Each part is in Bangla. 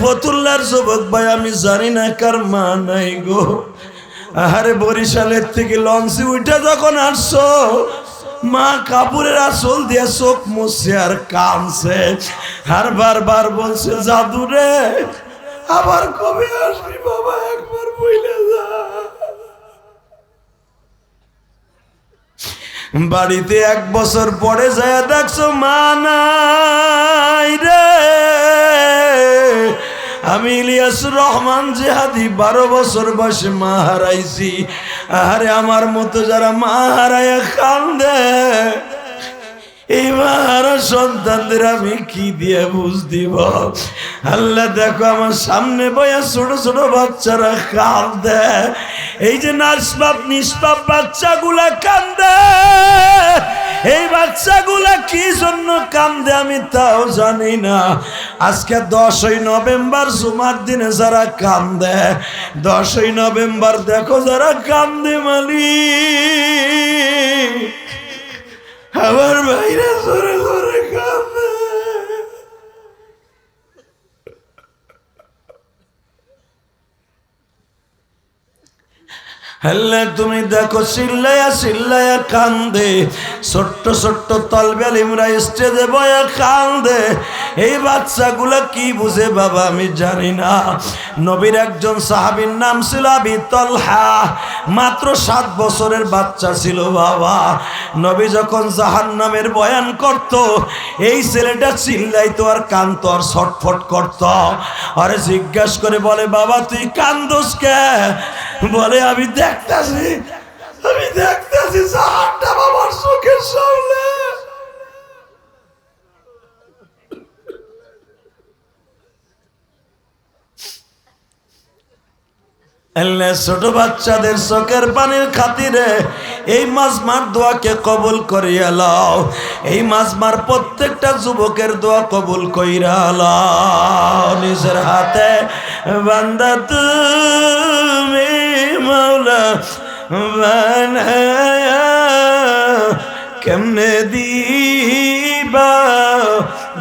ফতুল্লার যুবক ভাই, আমি জানি না কার মা নাই গো। আরে বরিশালের থেকে লঞ্চে উঠে যখন আসছো, মা কাপড়ের আঁচল দিয়ে চোখ মুছছে আর কাঁদছে, আর বারবার বলছে জাদু রে আবার কবে আসবি বাবা, একবার বইলে যা। বাড়িতে 1 বছর পরে যায় দেখছো মা নাই রে। আমি ইলিয়াসুর রহমান জিহাদি 12 বছর বয়সে মা হারাইছি। আরে আমার মতো যারা মা হারায় কান্দে, এই মারা সন্তানদের আমি কি দিয়ে বুঝ দিব? আল্লাহ দেখো আমার সামনে বয়া ছোট ছোট বাচ্চারা কান্দে, এই যে নিষ্পাপ বাচ্চাগুলা কান্দে। এই বাচ্চাগুলা কি জন্য কান্দে আমি তাও জানি না। আজকে 10ই নভেম্বর জুমার দিনে যারা কান্দে, 10ই নভেম্বর দেখো যারা কান্দে মালিক, আমার ভাইরা জোরে জোরে কাঁদে। আল্লাহ তুমি দেখো চিল্লায়া চিল্লায়া কান্দে, ছোট্ট ছোট্ট তলবে আলিমরা স্টেজে বয়া কান্দে। এই বাচ্চাগুলা কি বুঝে বাবা আমি জানি না। নবীর একজন সাহাবীর নাম ছিল আবি তালহা, মাত্র 7 বছরের বাচ্চা ছিল বাবা। নবী যখন জাহান্নামের বয়ান করত, এই ছেলেটা চিল্লাইতো আর কাঁদতো আর ছটফট করত। আরে জিজ্ঞাসা করে বলে বাবা তুই কান্দোস কে? বলে আমি দেখতাছি জাহান্নাম আমার চোখের সামনে। আল্লাহ ছোট বাচ্চাদের চোখের পানির খাতিরে এই মাজমার দোয়াকে কবুল করিয়া লও। এই মাজমার প্রত্যেকটা যুবকের দোয়া কবুল কইরা লও। নিজের হাতে বান্দা তুমি মাওলা বানায়া কেমনে দিবা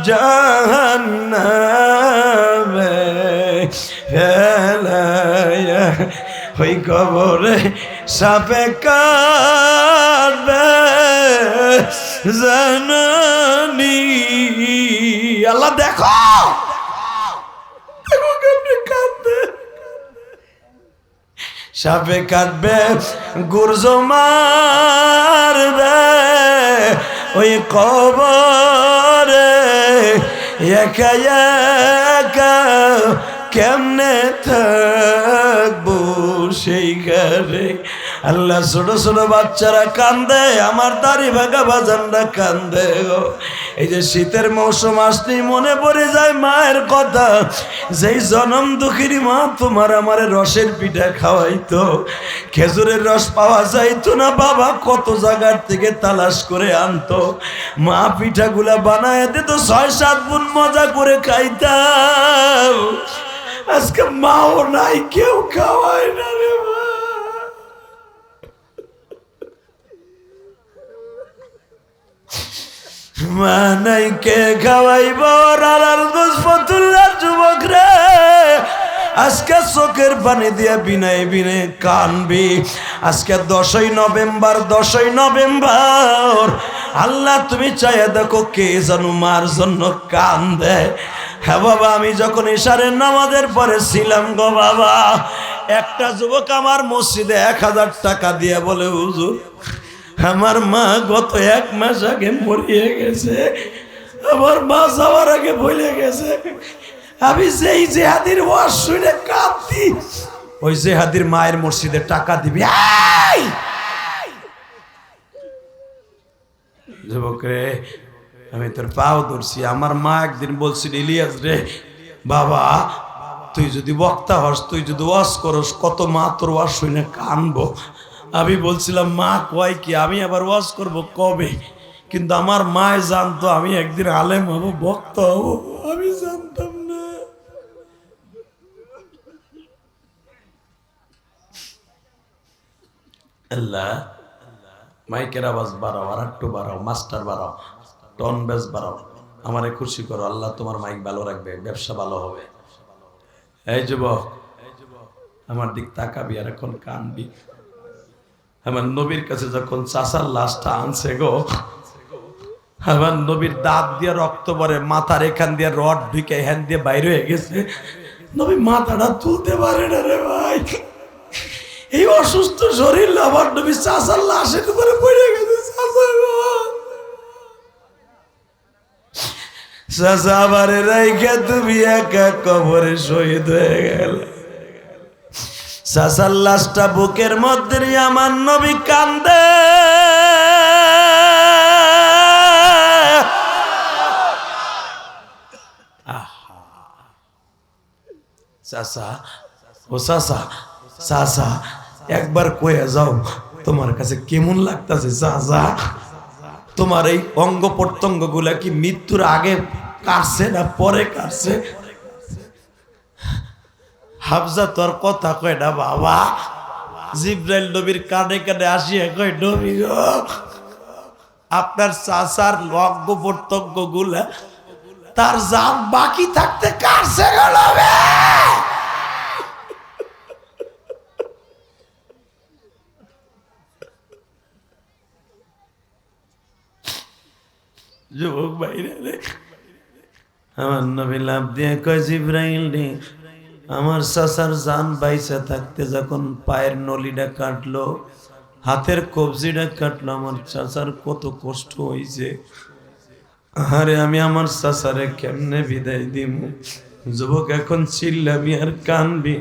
জাহান্নামে ফেলায়া, ওই কবরে সাপে কাটবে জানানি। আল্লাহ দেখো কেমনে কাঁদবে, সাপে কাটবে গুর্জ মারবে ওই কবরে একা একা কেমনে থাকবো সেই ঘরে। আল্লাহ ছোট ছোট বাচ্চারা কান্দে, আমার দাড়ি ভাগা বাজানরা কান্দে গো। এই যে শীতের মৌসুম আসলেই মনে পড়ে যায় মায়ের কথা, যেই জনম দুঃখিনী মা তোমার আমারে রসের পিঠা খাওয়াইতো, খেজুরের রস পাওয়া যাইতো না বাবা, কত জায়গার থেকে তালাশ করে আনতো, মা পিঠাগুলা বানায় দিত, 6-7 গুণ মজা করে খাইতাম। আজকে মাও নাই, কেউ খাওয়ায় না রে মা। মা নাই কে খাওয়াইব? ফতুল্লার যুবক রে, আজকে চোখের পানি দিয়ে বিনায় বিনায় কানবি। আজকে 10ই নভেম্বর আল্লাহ তুমি চাইয়া দেখো কে জানো মার জন্য কান্দে। হ্যাঁ বাবা, আমি যখন ইশারের নামাজের পরে ছিলাম গো বাবা, একটা যুবক আমার মসজিদে 1000 টাকা দিয়ে বলে হুজুর আমার মা গত 1 মাস আগে মরিয়ে গেছে, আমার মা যাওয়ার আগে বলে গেছে। আমি যেই জেহাদির ওয়াজ শুনে কাঁদছি, ওই জেহাদির মায়ের মসজিদে টাকা দিবি। যুবক রে, আমি তোর পাও ধরছি। আমার মা একদিন বলছিল ইলিয়াস রে বাবা তুই যদি বক্তা হস, তুই যদি ওয়াজ করস, কত মা তোর ওয়াজ শুনে কানবো। আমি বলছিলাম মা কয় কি, আমি আবার ওয়াজ করব কবে? কিন্তু আমার মায় জানতো আমি একদিন আলেম হব, বক্তা হব, আমি জানতাম না। আল্লাহ মাইকের আওয়াজ বাড়াও, আর একটু বাড়াও, মাস্টার বাড়াও, টন বেস বাড়াও, আমারে খুশি করো। আল্লাহ তোমার মাইক ভালো রাখবে, ব্যবসা ভালো হবে। এই যুবক, আমার দিক তাকাবি আর এখন কানবি। আমার নবীর কাছে যখন চাচার লাশটা আনছে গো, আমার নবীর দাঁত দিয়ে রক্ত পরে, মাথার এখান দিয়ে রড ঢুকে হ্যান দিয়ে বাইরে হয়ে গেছে। নবী মাথাটা তুলতে পারে না রে ভাই। এই অসুস্থ শরীর আমার নবী চাচার লাশের উপরে পড়ে গেছে। চাচা আমারে রাইখা তুমি একা কবরে শহীদ হয়ে গেল। চাচার লাশটা বুকের মধ্যে নিয়ে আমার নবী কান্দে। চাচা, ও চাচা, চাচা একবার কয়ে যাও তোমার কাছে কেমন লাগতেছে। চাচা, তোমার এই অঙ্গ প্রত্যঙ্গ গুলা কি মৃত্যুর আগে কাটছে না পরে কাটছে? হাফজা তোর কথা কয় না বাবা। জিব্রাইল নবীর কানে কানে আসিয়া কয়, নবী গো, আপনার চাচার অঙ্গ প্রত্যঙ্গ গুলা তার জান বাকি থাকতে কাটছে গো নবী। যুবক বাইরে রে, আমার নবী লাভ দিয়ে কয়, জিব্রাইল রে, আমার চাচার জান বাইসা থাকতে যখন পায়ের নলিটা কাটলো, হাতের কবজিটা কাটলো, আমার চাচার কত কষ্ট হয়েছে। আরে আমি আমার চাচারে কেমনে বিদায় দিব? যুবক এখন চিল্লাবি আর কানবি।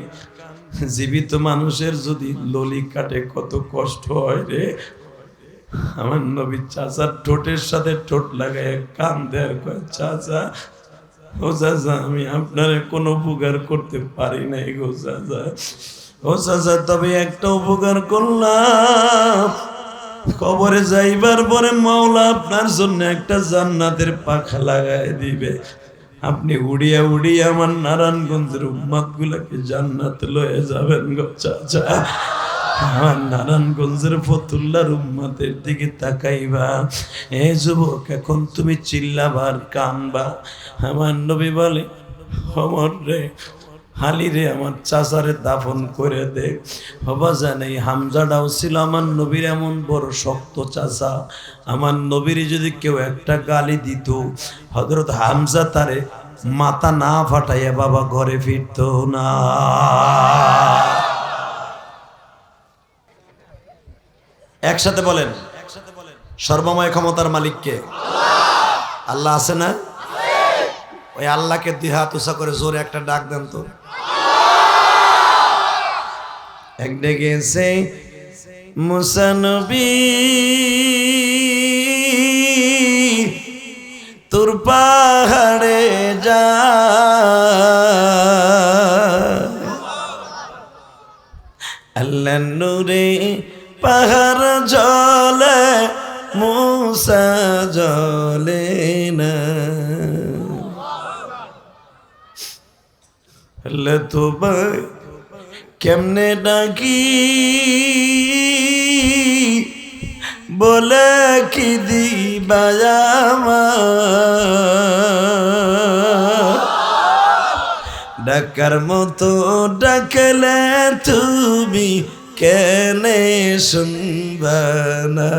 জীবিত মানুষের যদি ললি কাটে কত কষ্ট হয় রে। আমার নবী চাচার ঠোঁটের সাথে ঠোঁট লাগায় কান্দে আর কয়, চাচা, ও চাচা, আমি আপনারে কোনো উপকার করতে পারি নাই গো চাচা। ও চাচা, তবে একটা উপকার করলাম, কবরে যাইবার পরে মাওলা আপনার জন্য একটা জান্নাতের পাখা লাগাই দিবে। আপনি উড়িয়া উড়িয়া আমার নারায়ণগঞ্জের উম্মত গুলাকে জান্নাতে লয়ে যাবেন গো চাচা। আমার নারায়ণগঞ্জের ফতুল্লার উম্মতের দিকে তাকাইবা। এ যুবক, এখন তুমি চিল্লাবার কানবা। আমার নবী বলে, অমর রে, হালি রে, আমার চাচারে দাফন করে দে। বাবা জানে হামজাটাও ছিল আমার নবীর এমন বড় শক্ত চাচা। আমার নবীর যদি কেউ একটা গালি দিত, হযরত হামজা তারে মাথা না ফাটাইয়া বাবা ঘরে ফিরত না। একসাথে বলেন, সর্বময় ক্ষমতার মালিককে? আল্লাহ আছে না? ওই আল্লাহকে দুই হাত উঁচা করে জোরে একটা ডাক দেন তো। এক ডেকেছে, মুসা নবী তোর পাহাড়ে যা, আল্লাহ নূরে পাহাড় জলে মুসা জলে না। আল্লাহ তো ভাই কেমনে ডাকি, বলে কি দিবা ডাকার মতো ডাকলে তুমি কেনে শুনবা না?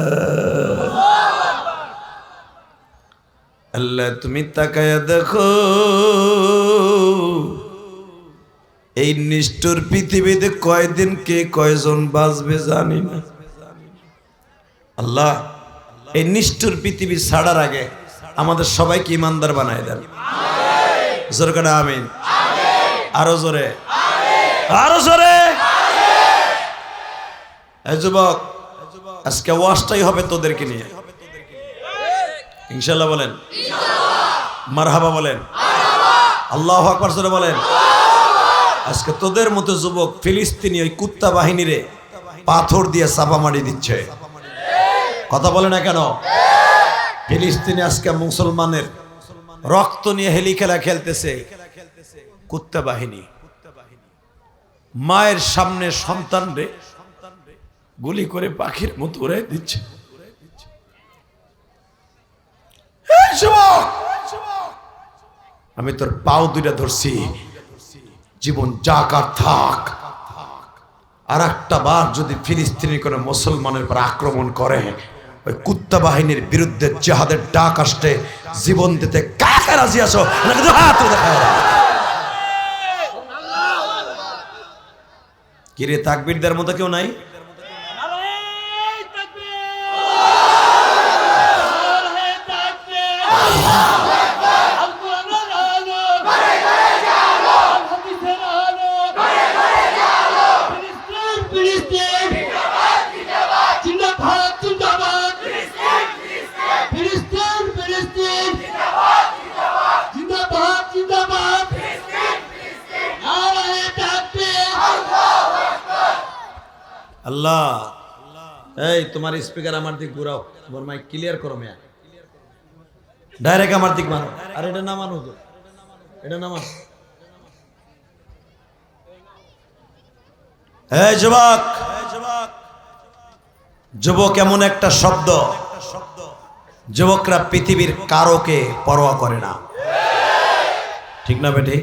আল্লাহ তুমি তাকায়া দেখো, এই নিষ্ঠুর পৃথিবীতে কয়দিন কে কয়জন বাঁচবে জানি না। আল্লাহ এই নিষ্ঠুর পৃথিবী ছাড়ার আগে আমাদের সবাইকে ইমানদার বানায় দেন। জোরে করে আমিন। আরো জোরে, আরো জোরে। এই যুবক, আজকে ওয়াজটাই হবে তোদেরকে নিয়ে, ইনশাআল্লাহ বলেন, মারহাবা বলেন, আল্লাহু আকবার জোরে বলেন। আজকে তোদের মতো যুবক ফিলিস্তিনি ওই কুত্তা বাহিনীরে পাথর দিয়ে চাপা মারি দিচ্ছে। কথা বলে না কেন? ফিলিস্তিনে আজকে মুসলমানের রক্ত নিয়ে হেলি খেলা খেলতেছে কুত্তা বাহিনী। মায়ের সামনে সন্তানরে গুলি করে পাখির মতো উড়াই দিচ্ছে। আমি তোর পাও দুইটা ধরছি, জীবন যাক আর থাক। আর একটা বার যদি ফিলিস্তিনি কোনো মুসলমানের পর আক্রমণ করে, ওই কুত্তা বাহিনীর বিরুদ্ধে জিহাদের ডাক আসতে জীবন দিতে কাকে রাজি আছো? কিরে তাকবীরদের মতো কেউ নাই? আল্লাহ, এই তোমার স্পিকার আমার দিক ঘুরাও, তোমার মাইক ক্লিয়ার করো মিয়া, ডাইরেক্ট আমার দিক মানো। আর এটা না মানো, এটা না মানো। এই যুবক, যুবক এমন একটা শব্দ, যুবকরা পৃথিবীর কারোকে পরোয়া করে না, ঠিক না বেটি?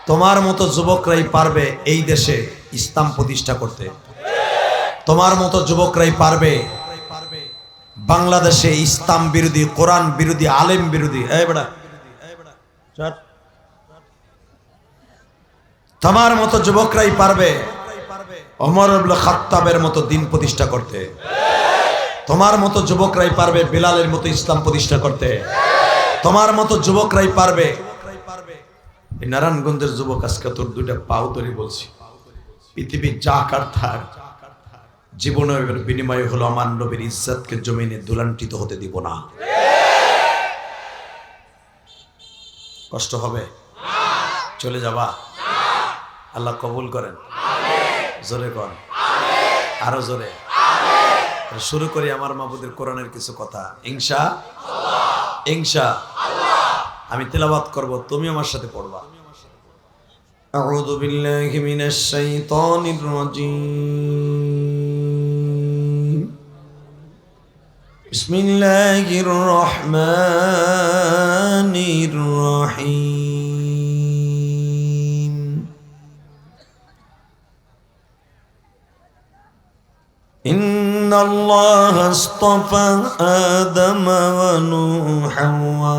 তোমার মতো যুবকরাই পারবে এই দেশে ইসলাম প্রতিষ্ঠা করতে। তোমার মতো যুবকরাই পারবে বাংলাদেশে ইসলাম বিরোধী, কোরআন বিরোধী, আলেম বিরোধী, তোমার মতো যুবকরাই পারবে ওমর ইবনে খাত্তাবের মতো দিন প্রতিষ্ঠা করতে। তোমার মতো যুবকরাই পারবে বিলালের মতো ইসলাম প্রতিষ্ঠা করতে। তোমার মতো যুবকরাই পারবে। এই নারায়ণগঞ্জের যুবক আজকে তোর দুইটা পাও ধরে বলছি, পৃথিবী যা কার থাক, জীবনের বিনিময় হলো আমার নবীর ইজ্জতকে জমিনে দুলান্টিত হতে দিব না। কষ্ট হবে? চলে যাবা? আল্লাহ কবুল করেন। জোরে কর, আরো জোরে। শুরু করি আমার মাবুদের কোরআনের কিছু কথা। ইনশাআল্লাহ আমি তেলাওয়াত করব, তুমি আমার সাথে পড়বা। আউযু বিল্লাহি মিনাশ শাইতানির রাজীম। বিসমিল্লাহির রহমানির রহিম। ইন্নাল্লাহা আস্তাফা আদম ওয়া নূহা ওয়া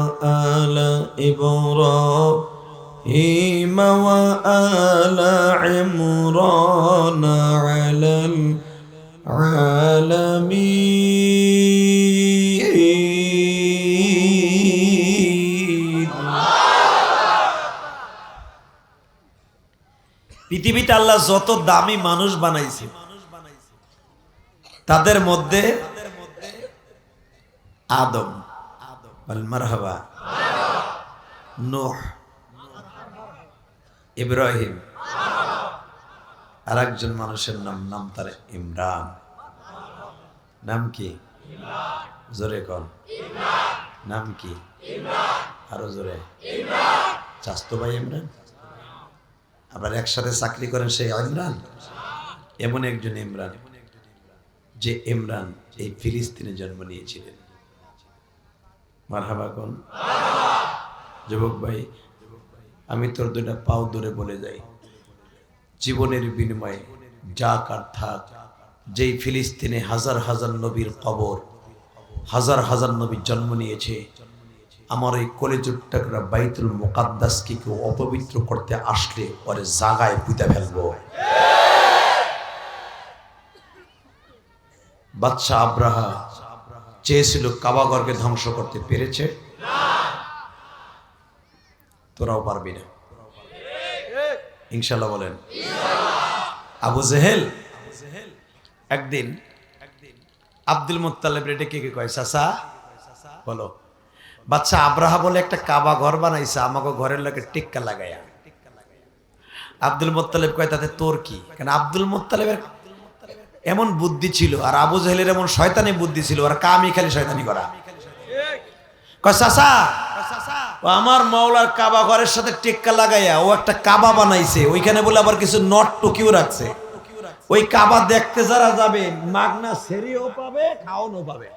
আলা ইব্রাহিম ওয়া আলা ইমরান আলাল আলামিন। পৃথিবীতে আল্লাহ যত দামি মানুষ বানাইছে, তাদের মধ্যে আদম, মারহাবা, নূহ, ইব্রাহিম, আর একজন মানুষের নাম তার ইমরান। নাম কি? জোরে কর। নাম কি? আরো জোরে। চাস্তো ভাই ইমরান, আবার একসাথে চাকরি করেন সেই ইমরান। এমন একজন ইমরান যে ইমরান এই ফিলিস্তিনে জন্ম নিয়েছিলেন। মারহাবা কোন যুবক ভাই, আমি তোর দুইটা পাও ধরে বলে যাই, জীবনের বিনিময়ে যা কার থাক, যেই ফিলিস্তিনে হাজার হাজার নবীর কবর, হাজার হাজার নবী জন্ম নিয়েছে, আমার এই কলেজের টাকরা বাইতুল মুকাদ্দাসকে কেউ অপবিত্র করতে আসলে ওরে জাগায় পুঁতে ফেলবো। বাদশাহ আব্রাহা চেয়েছিল কাবাগরকে ধ্বংস করতে, পেরেছে? তোরাও পারবি না, ইনশাল্লাহ বলেন। আবু জেহেল একদিন আব্দুল মুত্তালিব ডেকে কে কয়, চাচা বলো, বাদশাহ আব্রাহা বলে একটা কাবা ঘর বানাইছে, আমাকে ঘরের লোকে টিক্কা লাগাইয়া। আব্দুল মুত্তালিব কয়, তাতে তোর কি? কেন আব্দুল মুত্তালিবের এমন বুদ্ধি ছিল, আর আবু জাহেলের এমন শয়তানি বুদ্ধি ছিল, আর কামই খালি শয়তানি করা। কয় চাচা, আমার মাওলার কাবা ঘরের সাথে টেক্কা লাগাইয়া ও একটা কাবা বানাইছে, ওইখানে বলে আবার কিছু নট টুকিও রাখছে। ওই কাবা দেখতে যারা যাবে মাগনা সেরিও পাবে, খাওয়ানো পাবে।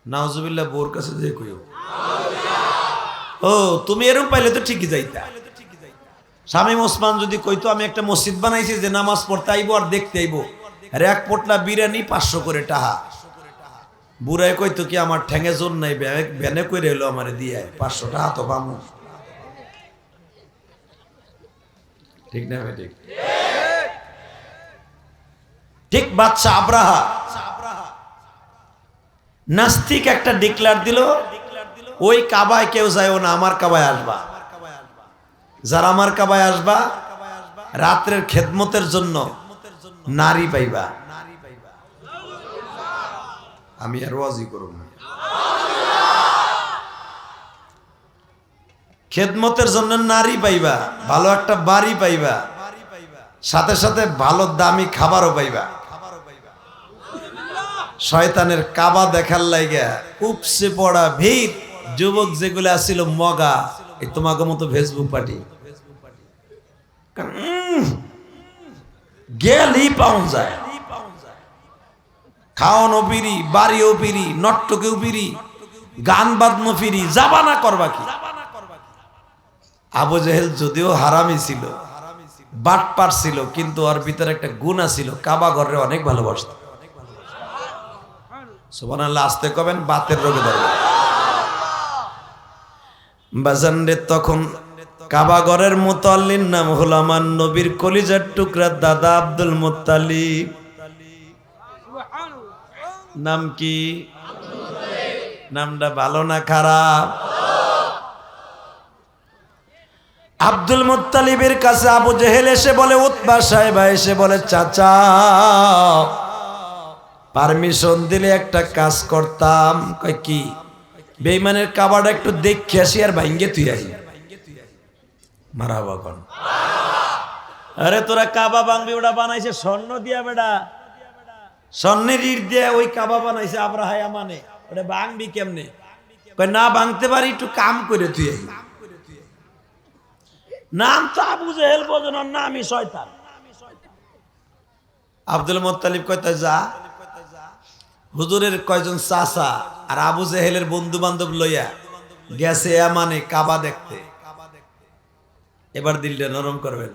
নাউজুবিল্লাহ, বোর কাছে যে কইও ও তুমি এরকম পাইলে তো ঠিকই যাইতা। শামীম ওসমান যদি কইতো আমি একটা মসজিদ বানাইছি যে নামাজ পড়তে আইবো আর দেখতে আইবো, আর এক পোটলা বিরিয়ানি 500 করে টাকা, বুড়াই কইতো কি আমার ঠ্যাঙে জোর নাই, ভ্যানে কইরে এলো আমারে দিয়ে 500 টাকা তো পামু। ঠিক না ভাই? ঠিক ঠিক। বাদশা আব্রাহা নাস্তিক একটা ডিক্লার দিল, ওই কাবায় কেউ যায়ও না, আমার কাবায় আসবা। যারা আমার কাবায় আসবা রাত্রের খেদমতের জন্য নারী পাইবা। আমি আর ওয়াজি করব না। খেদমতের জন্য নারী পাইবা, ভালো একটা বাড়ি পাইবা, সাথে সাথে ভালো দামি খাবারও পাইবা। শয়তানের কাবা দেখার লাইগা উপসে পড়া ভিড় যুবক যেগুলো আসছিল মগা, এই তোমাকে মতো ফেসবুক পার্টি গেলেই পাওয়া যায়। খাওয়ানো পিরি, বাড়িও পিরি, নট্টকেও পিরি, গান বাজনো ফিরি, জাবানা করবা কি? আবু জেহেল যদিও হারামি ছিল, বাটপার ছিল, কিন্তু ওর ভিতরে একটা গুণা ছিল, কাবা ঘরে অনেক ভালোবাসত। সুবহানাল্লাহ, আসতে কবেন, বাতের রোগে ধরবে। বাজানরে তখন কাবা ঘরের মুতাল্লির নাম হলো আমার নবীর কলিজার টুকরা দাদা আব্দুল মুত্তালিব। নাম কি? নামটা ভালো না খারাপ? আব্দুল মুত্তালিবের কাছে আবু জেহেল এসে বলে, উতবা সাহেব এসে বলে, চাচা পারমিশন দিলে একটা কাজ করতাম। কয় কি? বেঈমানের কাবাটা একটু দেখে আসি আর ভাঙ্গে তুই আসি। মারহাবা কোন? আরে তোরা কাবা ভাঙবি, ওটা বানাইছে স্বর্ণ দিয়া বেটা, স্বর্ণের ইট দিয়ে ওই কাবা বানাইছে আব্রাহা, মানে ওটা ভাঙবি কেমনে? কয় না ভাঙতে পারি, একটু কাম করে তুই আসি। নাম তো আবু জেহেল, বোঝেন না আমি শয়তান। আব্দুল মুত্তালিব কয় তাই যা। হুজুরের কয়জন চাচা আর আবু জেহেলের বন্ধু বান্ধব লইয়া গেছে মানে কাবা দেখতে। এবার দিলটা নরম করবেন।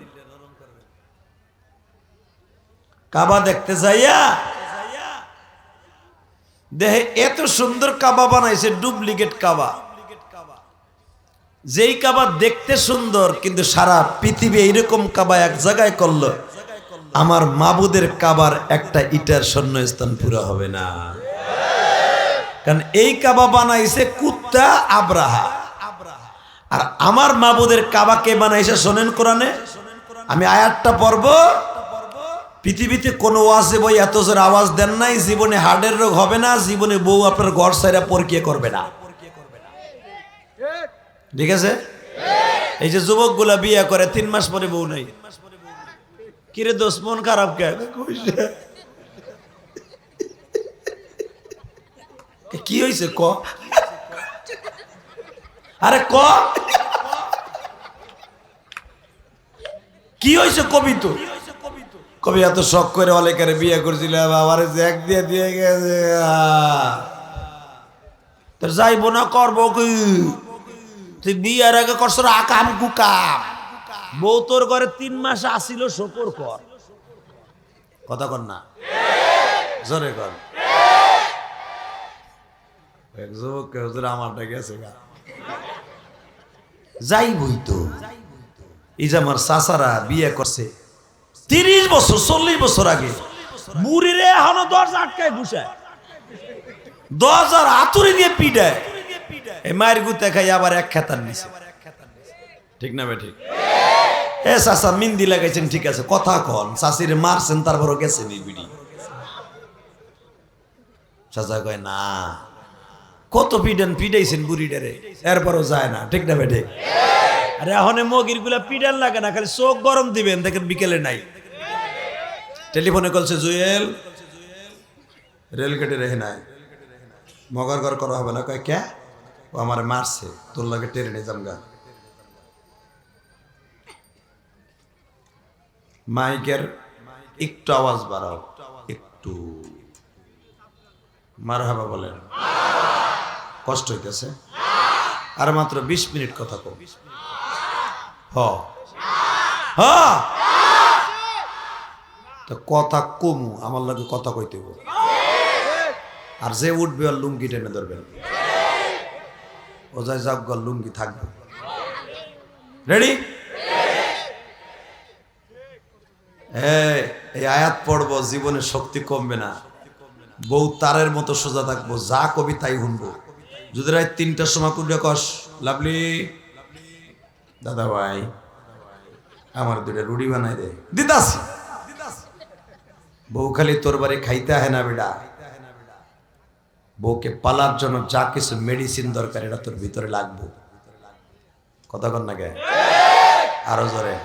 কাবা দেখতে যাইয়া দেহে এত সুন্দর কাবা বানাইছে, ডুপ্লিকেট কাবা। যেই কাবা দেখতে সুন্দর, কিন্তু সারা পৃথিবী এইরকম কাবা এক জায়গায় করলো, আমার মাবুদের কাবার একটা ইটার শূন্যস্থান পুরো হবে না। কারণ এই কাবা বানাইছে কুত্তা আব্রাহা, আর আমার মাবুদের কাবা কে বানাইছে শোনেন কোরআনে। আমি আয়াতটা পড়ব। পৃথিবীতে কোনো ওয়াজে বই এত জোর আওয়াজ দেন নাই, জীবনে হার্টের রোগ হবে না, জীবনে বউ আপনার ঘর সাইরা পরকিয়া করবে না। ঠিক আছে? এই যে যুবকগুলা বিয়ে করে 3 মাস পরে বউ নাই, কিরে দোষ মন খারাপ কে? কি হয়েছে ক? আরে ক কি হয়েছে? কবি তো কবি এত শখ করে অলেকারে বিয়ে করছিল, আবার জ্যাক দিয়ে দিয়ে গেছে। তোর যাইবো না, করবো কি? তুই বিয়ের আগে করছ আকাম কুকাম। বউ তোর ঘরে 3 মাস আসিল, শকর কর। কথা কর না, জোরে কর। এক যুবক হুজুর আমারটা গেছে গা, যাইবই তো। এই যে আমার চাচারা বিয়ে করছে 30 বছর 40 বছর আগে, বুড়িরে এখনো দরজা আটকায় ঘুষায়, 10,000 হাতুড়ি দিয়ে পিটায়। এই মায়ের গুতে খাই আবার এক খেতার নিছে। ঠিক না বে? ঠিক। এ চাচা মিন্দি লাগাইছেন, ঠিক আছে, কথা কন। চাচির মারছেন, তারপরও গেছেন এই বিড়ি। চাচা কয় না, কত পিটাইছেন বুড়িটারে, এরপরও যায় না। ঠিক না বে? ঠিক। আরে এখন মগির গুলা পিডাল লাগে না, খালি চোখ গরম দিবেন, দেখেন বিকেলে নাই। টেলিফোনে কলছে, জুয়েল রেল কেটে রেখে নাই, মগার ঘর করা হবে না। কয় কে? ও আমার মারছে, তোর লাগে ট্রেনে জামগা। মাইকের একটু আওয়াজ বাড়াও, একটু। মারহাবা বলেন। কষ্ট হইতেছে? আর মাত্র 20 মিনিট কথা কও। হ হ তো কথা কমু আমার লাগে কথা কইতে হবে। আর যে উঠবে আর লুঙ্গি টেনে ধরবেন, ও যাই যাক লুঙ্গি থাকবে। রেডি? এই আয়াত পড়বো, জীবনে শক্তি কমবে না, বউ তারের মতো সোজা থাকবো, যা কবি তাই শুনবো। যদি রাত 3টার সময় কুড়ে কস, লাভলি দাদা ভাই আমার 2টা রুটি বানাই দে, দিতাছি। বউ খালি তোর বাড়ি খাইতে হয় না বেটা, বউকে পালার জন্য যা কিছু মেডিসিন দরকার এটা তোর ভিতরে লাগবে। কথা কন না গে? আরো জোরে।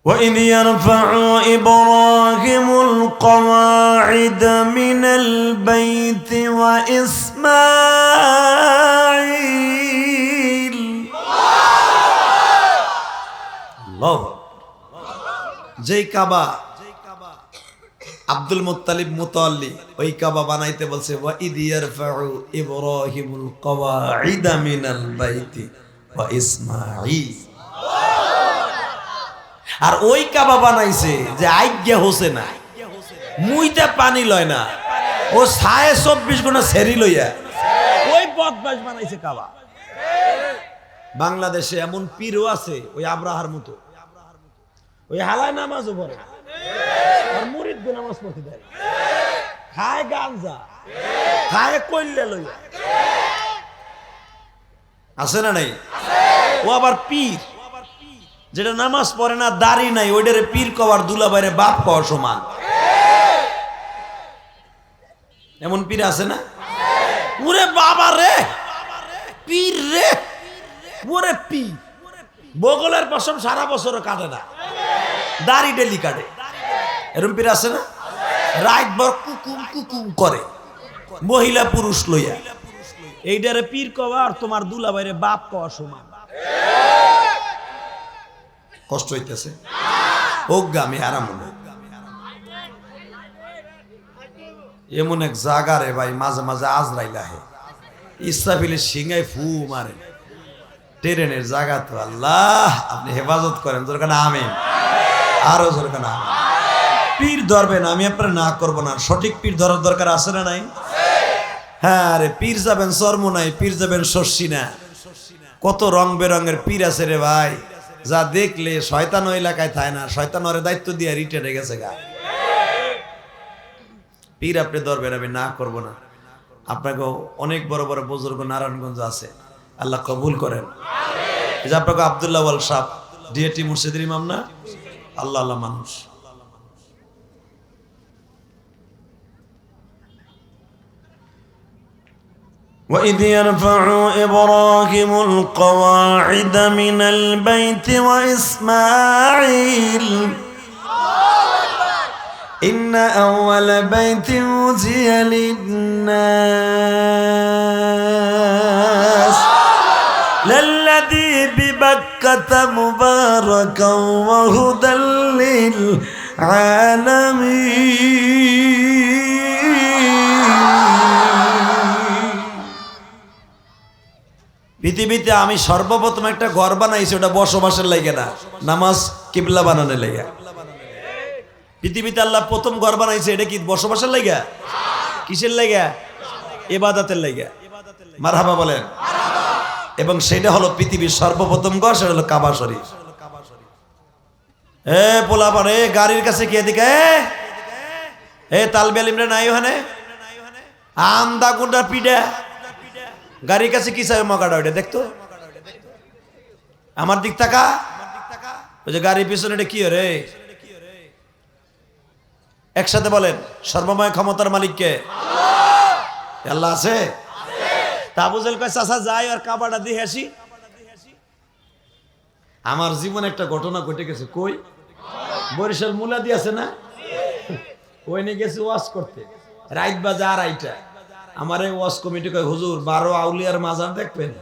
وَإِذْ يَرْفَعُ إِبْرَاهِيمُ الْقَوَاعِدَ مِنَ الْبَيْتِ وَإِسْمَاعِيلُ আল্লাহু যেই কাবা আব্দুল মুত্তালিব মুতাওয়াল্লি ওই কাবা বানাইতে বলছে, وَإِذْ يَرْفَعُ إِبْرَاهِيمُ الْقَوَاعِدَ مِنَ الْبَيْتِ وَإِسْمَاعِيلُ। আর ওই কাবা বানাইছে যে আজ্ঞা হোসে না, মুইটা পানি লয় না, ও 24 ঘন্টা সেরি লইয়া ওই বদমাশ বানাইছে কাবা। বাংলাদেশে এমন পীরও আছে ওই আব্রাহার মতো, ওই হালায় নামাজও পড়ে আর মুরিদ নামাজ পড়তে দেয়, খায় গাঞ্জা, খায় কইলে লইয়া। আছে না নাই? ও আবার পীর, যেটা নামাজ পড়ে না, দাড়ি নাই, ওইটারে পীর কওয়ার দুলাভাইরে বাপ কওয়ার সমান। এমন পীর আছে না? ওরে বাবা রে, পীর রে, ওরে পীর, বগলের পশম সারা বছরও কাটে না, দাড়ি ডেলি কাটে। এরকম পীর আছে না? রাত ভর কুকুম কুকুম করে, মহিলা পুরুষ লইয়া। এইটারে পীর কওয়া আর তোমার দুলাভাইরে বাপ কওয়ার সমান। কষ্ট হইতেছে ওগা, আমি আরাম না। এমন এক জায়গা রে ভাই, মাঝে মাঝে আজরাইল আহে, ইসরাফিলের সিংহায় ফু মারে, ট্রেনের জায়গা তো। আল্লাহ আপনি হেফাজত করেন, দরকার না আমিন, আরো দরকার না আমিন। পীর ধরবেন, আমি আপনার না করবো না, সঠিক পীর ধরার দরকার আছে না নাই? হ্যাঁ রে, পীর যাবেন চরমোনাই, পীর যাবেন শর্ষিনা, কত রং বেরঙের পীর আছে রে ভাই, যা দেখলে শয়তান ওই এলাকায় থাকে না, শয়তান ওরে দায়িত্ব দিয়ে রিটায়ারে গেছে গা। পীর আপনি ধরবেন, আমি না করব না। আপনাকে অনেক বড় বড় বুজুর্গ নারায়ণগঞ্জ আছে, আল্লাহ কবুল করেন। এই যে আপনাকে আব্দুল্লাহ ওয়াল সাহ ডিএটি মুর্শিদের ইমাম না, আল্লাহ আল্লাহ মানুষ। وَإِذْ يَرْفَعُ إِبْرَاهِيمُ الْقَوَاعِدَ مِنَ الْبَيْتِ وَإِسْمَاعِيلُ إِنَّ أَوَّلَ بَيْتٍ وُضِعَ لِلنَّاسِ لَلَّذِي بِبَكَّةَ مُبَارَكًا وَهُدًى لِلْعَالَمِينَ। পৃথিবীতে আমি সর্বপ্রথম একটা ঘর বানাইছি, ওটা বসবাসের লাগে না, নামাজ কিবলা বানানোর লাগে। পৃথিবীতে আল্লাহ প্রথম ঘর বানাইছে, এটা কি বসবাসের লাগে? কিসের লাগে? ইবাদতের লাগে। মারহাবা বলেন। এবং সেটা হলো পৃথিবীর সর্বপ্রথম ঘর, সেটা হলো কাবা শরীফ। এ পোলাপান, এ গাড়ির কাছে কে দিকে, এ তালবে আলিমরা নাই ওখানে, আমদা গুন্ডা পিডা গাড়ির কাছে কি চাই মগাটা, ওইটা দেখতো, আমার দিক তাকা। ওই যে গাড়ির পিছনে এটা কি রে? একসাথে বলেন, সর্বময় ক্ষমতার মালিক কে? আল্লাহ আছে। তাবুজেল কয় চাচা যাই আর কাবাটা দিয়ে আসি। আমার জীবনে একটা ঘটনা ঘটে গেছে। কই? বরিশাল মুলাদি আছে না, ওই নিয়ে গেছি ওয়াজ করতে, রাইত বাজে 2:30। আমার এই ওয়াজ কমিটি কয় হুজুর 12 আউলিয়ার মাজার দেখবেন।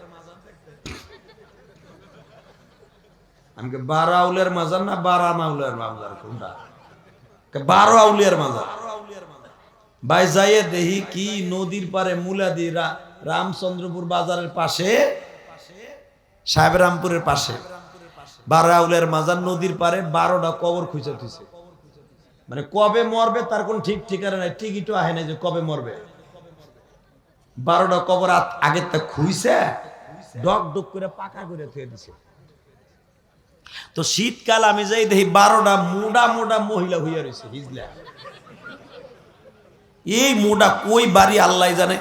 আমি 12 আউলিয়ার মাজার না 12 আউলিয়ার মাজার কোনটা? 12 আউলিয়ার মাজার। ভাই যাইয়ে দেখি কি নদীর পারে মুলাদি রামচন্দ্রপুর বাজারের পাশে, সাহেবরামপুরের পাশে 12 আউলিয়ার মাজার, নদীর পারে 12টা কবর খুঁজে থুইছে। মানে কবে মরবে তার কোন ঠিক ঠিকানা নাই, টিকিটও আহে নাই যে কবে মরবে। 12টা কবর আগের তা খুইছে, ডক ডক করে পাকা করে থুয়ে দিছে। তো শীতকাল আমি যাই দেখি 12টা মোটা মোটা মহিলা হইয়া রয়েছে হিজলা। এই মোটা কই বাড়ি আল্লাহ জানে,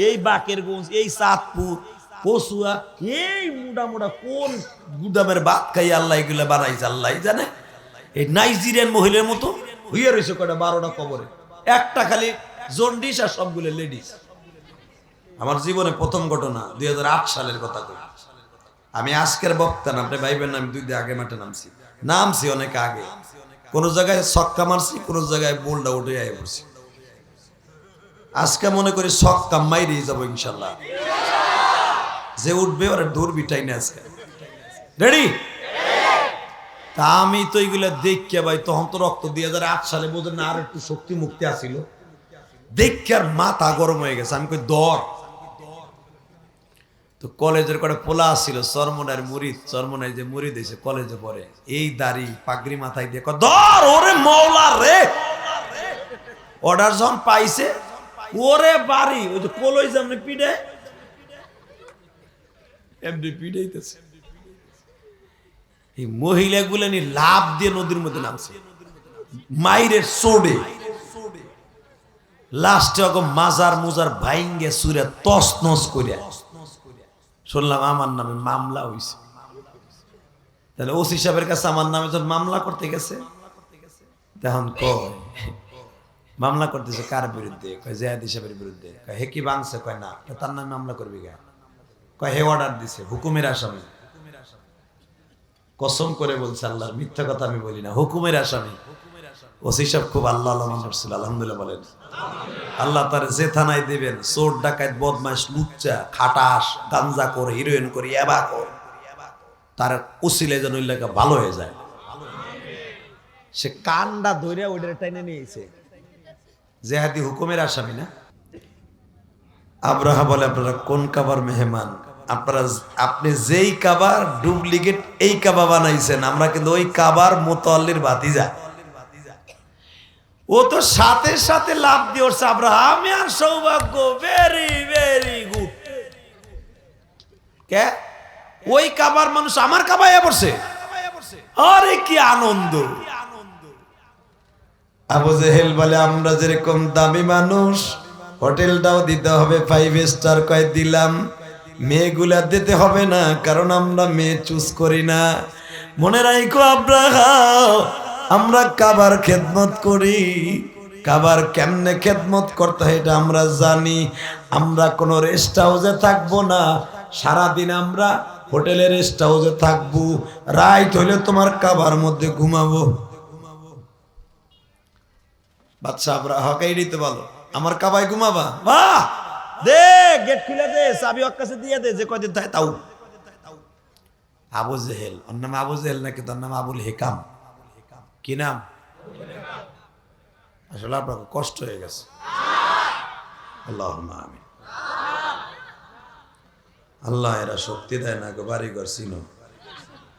এই বাকেরগঞ্জ, এই চাঁদপুর, কচুয়া, এই মোটা মোটা কোন গুদামের ভাত খাই আল্লাহ এগুলা বানাইছে আল্লাহ জানে। এই নাইজেরিয়ান মহিলার মতো হইয়া রয়েছে কয়টা 12টা কবরে, একটা খালি জন্ডিস আর সবগুলো লেডিস। আমার জীবনে প্রথম ঘটনা, 2008 সালের কথা কই। আমি আজকের বক্তা না, আপনি ভাইবেন না আমি 2 দিন আগে মাঠে নামছি অনেক আগে। কোন জায়গায় ছক্কা মারছি, কোন জায়গায় বোলটা উঠে আয় পড়ছি। আজকে মনে করি ছক্কা মাইরেই যাবো ইনশাল্লাহ। যে উঠবে ওরা ধরবিটাই না আজকে। রেডি? তা আমি তো এইগুলা দেখে ভাই, তখন তো রক্ত 2008 সালে বোঝেন না, আর একটু শক্তি মুক্তি আসিল, দেখে আর মাথা গরম হয়ে গেছে। আমি কই দর। তো কলেজের কটা পোলা আসছিল, চরমনার মুরিদ, চরমনায় যে মুরিদ হয়েছে কলেজে পড়ে, এই দাড়ি পাগড়ি মাথায় দিয়ে দর, ওরে মৌলা রে। অর্ডার যখন পাইছে, ওরে বাড়ি ওই যে কলই যেমনি পিঠে এমনি পিঠাইতেছে। এই মহিলাগুলো নিয়ে লাভ দিয়ে নদীর মধ্যে নামছে, মাইরের সোডে। লাস্টে ওকে মাজার মুজার ভাইঙ্গে সুরে তস নস করিয়া শুনলাম আমার নামে মামলা হইছে। তাহলে ওসি সাহেবের কাছে আমার নামে যখন মামলা করতে গেছে, তখন কয় মামলা করতেছে কার বিরুদ্ধে? কয় জিয়াদ সাহেবের বিরুদ্ধে। কয় হে কি ভাঙছে? কয় না। তার নামে মামলা করবি গা? কয় হে অর্ডার দিছে, হুকুমের আসামি। কসম করে বলছে আল্লাহর, মিথ্যা কথা আমি বলি না, হুকুমের আসামি। ওসি সাহেব খুব আল্লাহ মানুষ ছিল, আলহামদুলিল্লাহ বলেন। আল্লাহ তার যে থানায় দিবেন, চোর ডাকাত বদমাইশ লুচ্চা খাটাস গাঞ্জা কর হিরোইন করি এবা কর, তার উসিলে যেন এলাকা ভালো হয়ে যায়। সে কান্ডা ধরে ওইটার টাইনে নিয়েছে, জেহাদি হুকুমের আসামি না। আব্রাহা বলে আপনারা কোন কাবার মেহমান? আপনারা আপনি যেই কাবার ডুপ্লিকেট এই কাবা বানাইছেন, আমরা কিন্তু ওই কাবার মোতাল্লির ভাতিজা। ও তো সাথে সাথে লাভ দিয়ে উঠছে আব্রাহাম আর সৌভাগ্য, ভেরি ভেরি গুড। কে? ওই কাবার মানুষ আমার কাবায় পড়ছে, আরে কি আনন্দ। আবু জেহেল বলে আমরা যেরকম দামি মানুষ, হোটেলটাও দিতে হবে 5 স্টার। কয় দিলাম, মেয়েগুলা দিতে হবে না, কারণ আমরা মেয়ে চুজ করি না। মনে রাখো আব্রাহাম, আমরা কাবার খেদমত করি, কাবার কেমনে খেদমত করতে হয় এটা আমরা জানি। আমরা কোনো রেস্ট হাউসে থাকবো না, সারাদিন আমরা হোটেলের রেস্ট হাউসে থাকবো, রাইট হইলে তোমার কাবার মধ্যে ঘুমাবো। বাদশা আব্রাহাকেই দিতে বলো আমার কাবায় ঘুমাবা, বাহ দে, গেট খুলে দে, চাবি ওর কাছে দিয়ে দে, যে কয়দিন থাকে তাও। আবু জেহেল, ওর নাম আবু জেহেল নাকি তোর নাম আবুল হেকাম? কি নাম? আসলে আপনার কষ্ট হয়ে গেছে। আল্লাহুম্মা আমিন। আল্লাহ এরা শক্তি দেয় না গো, বাড়ি ঘর চিনো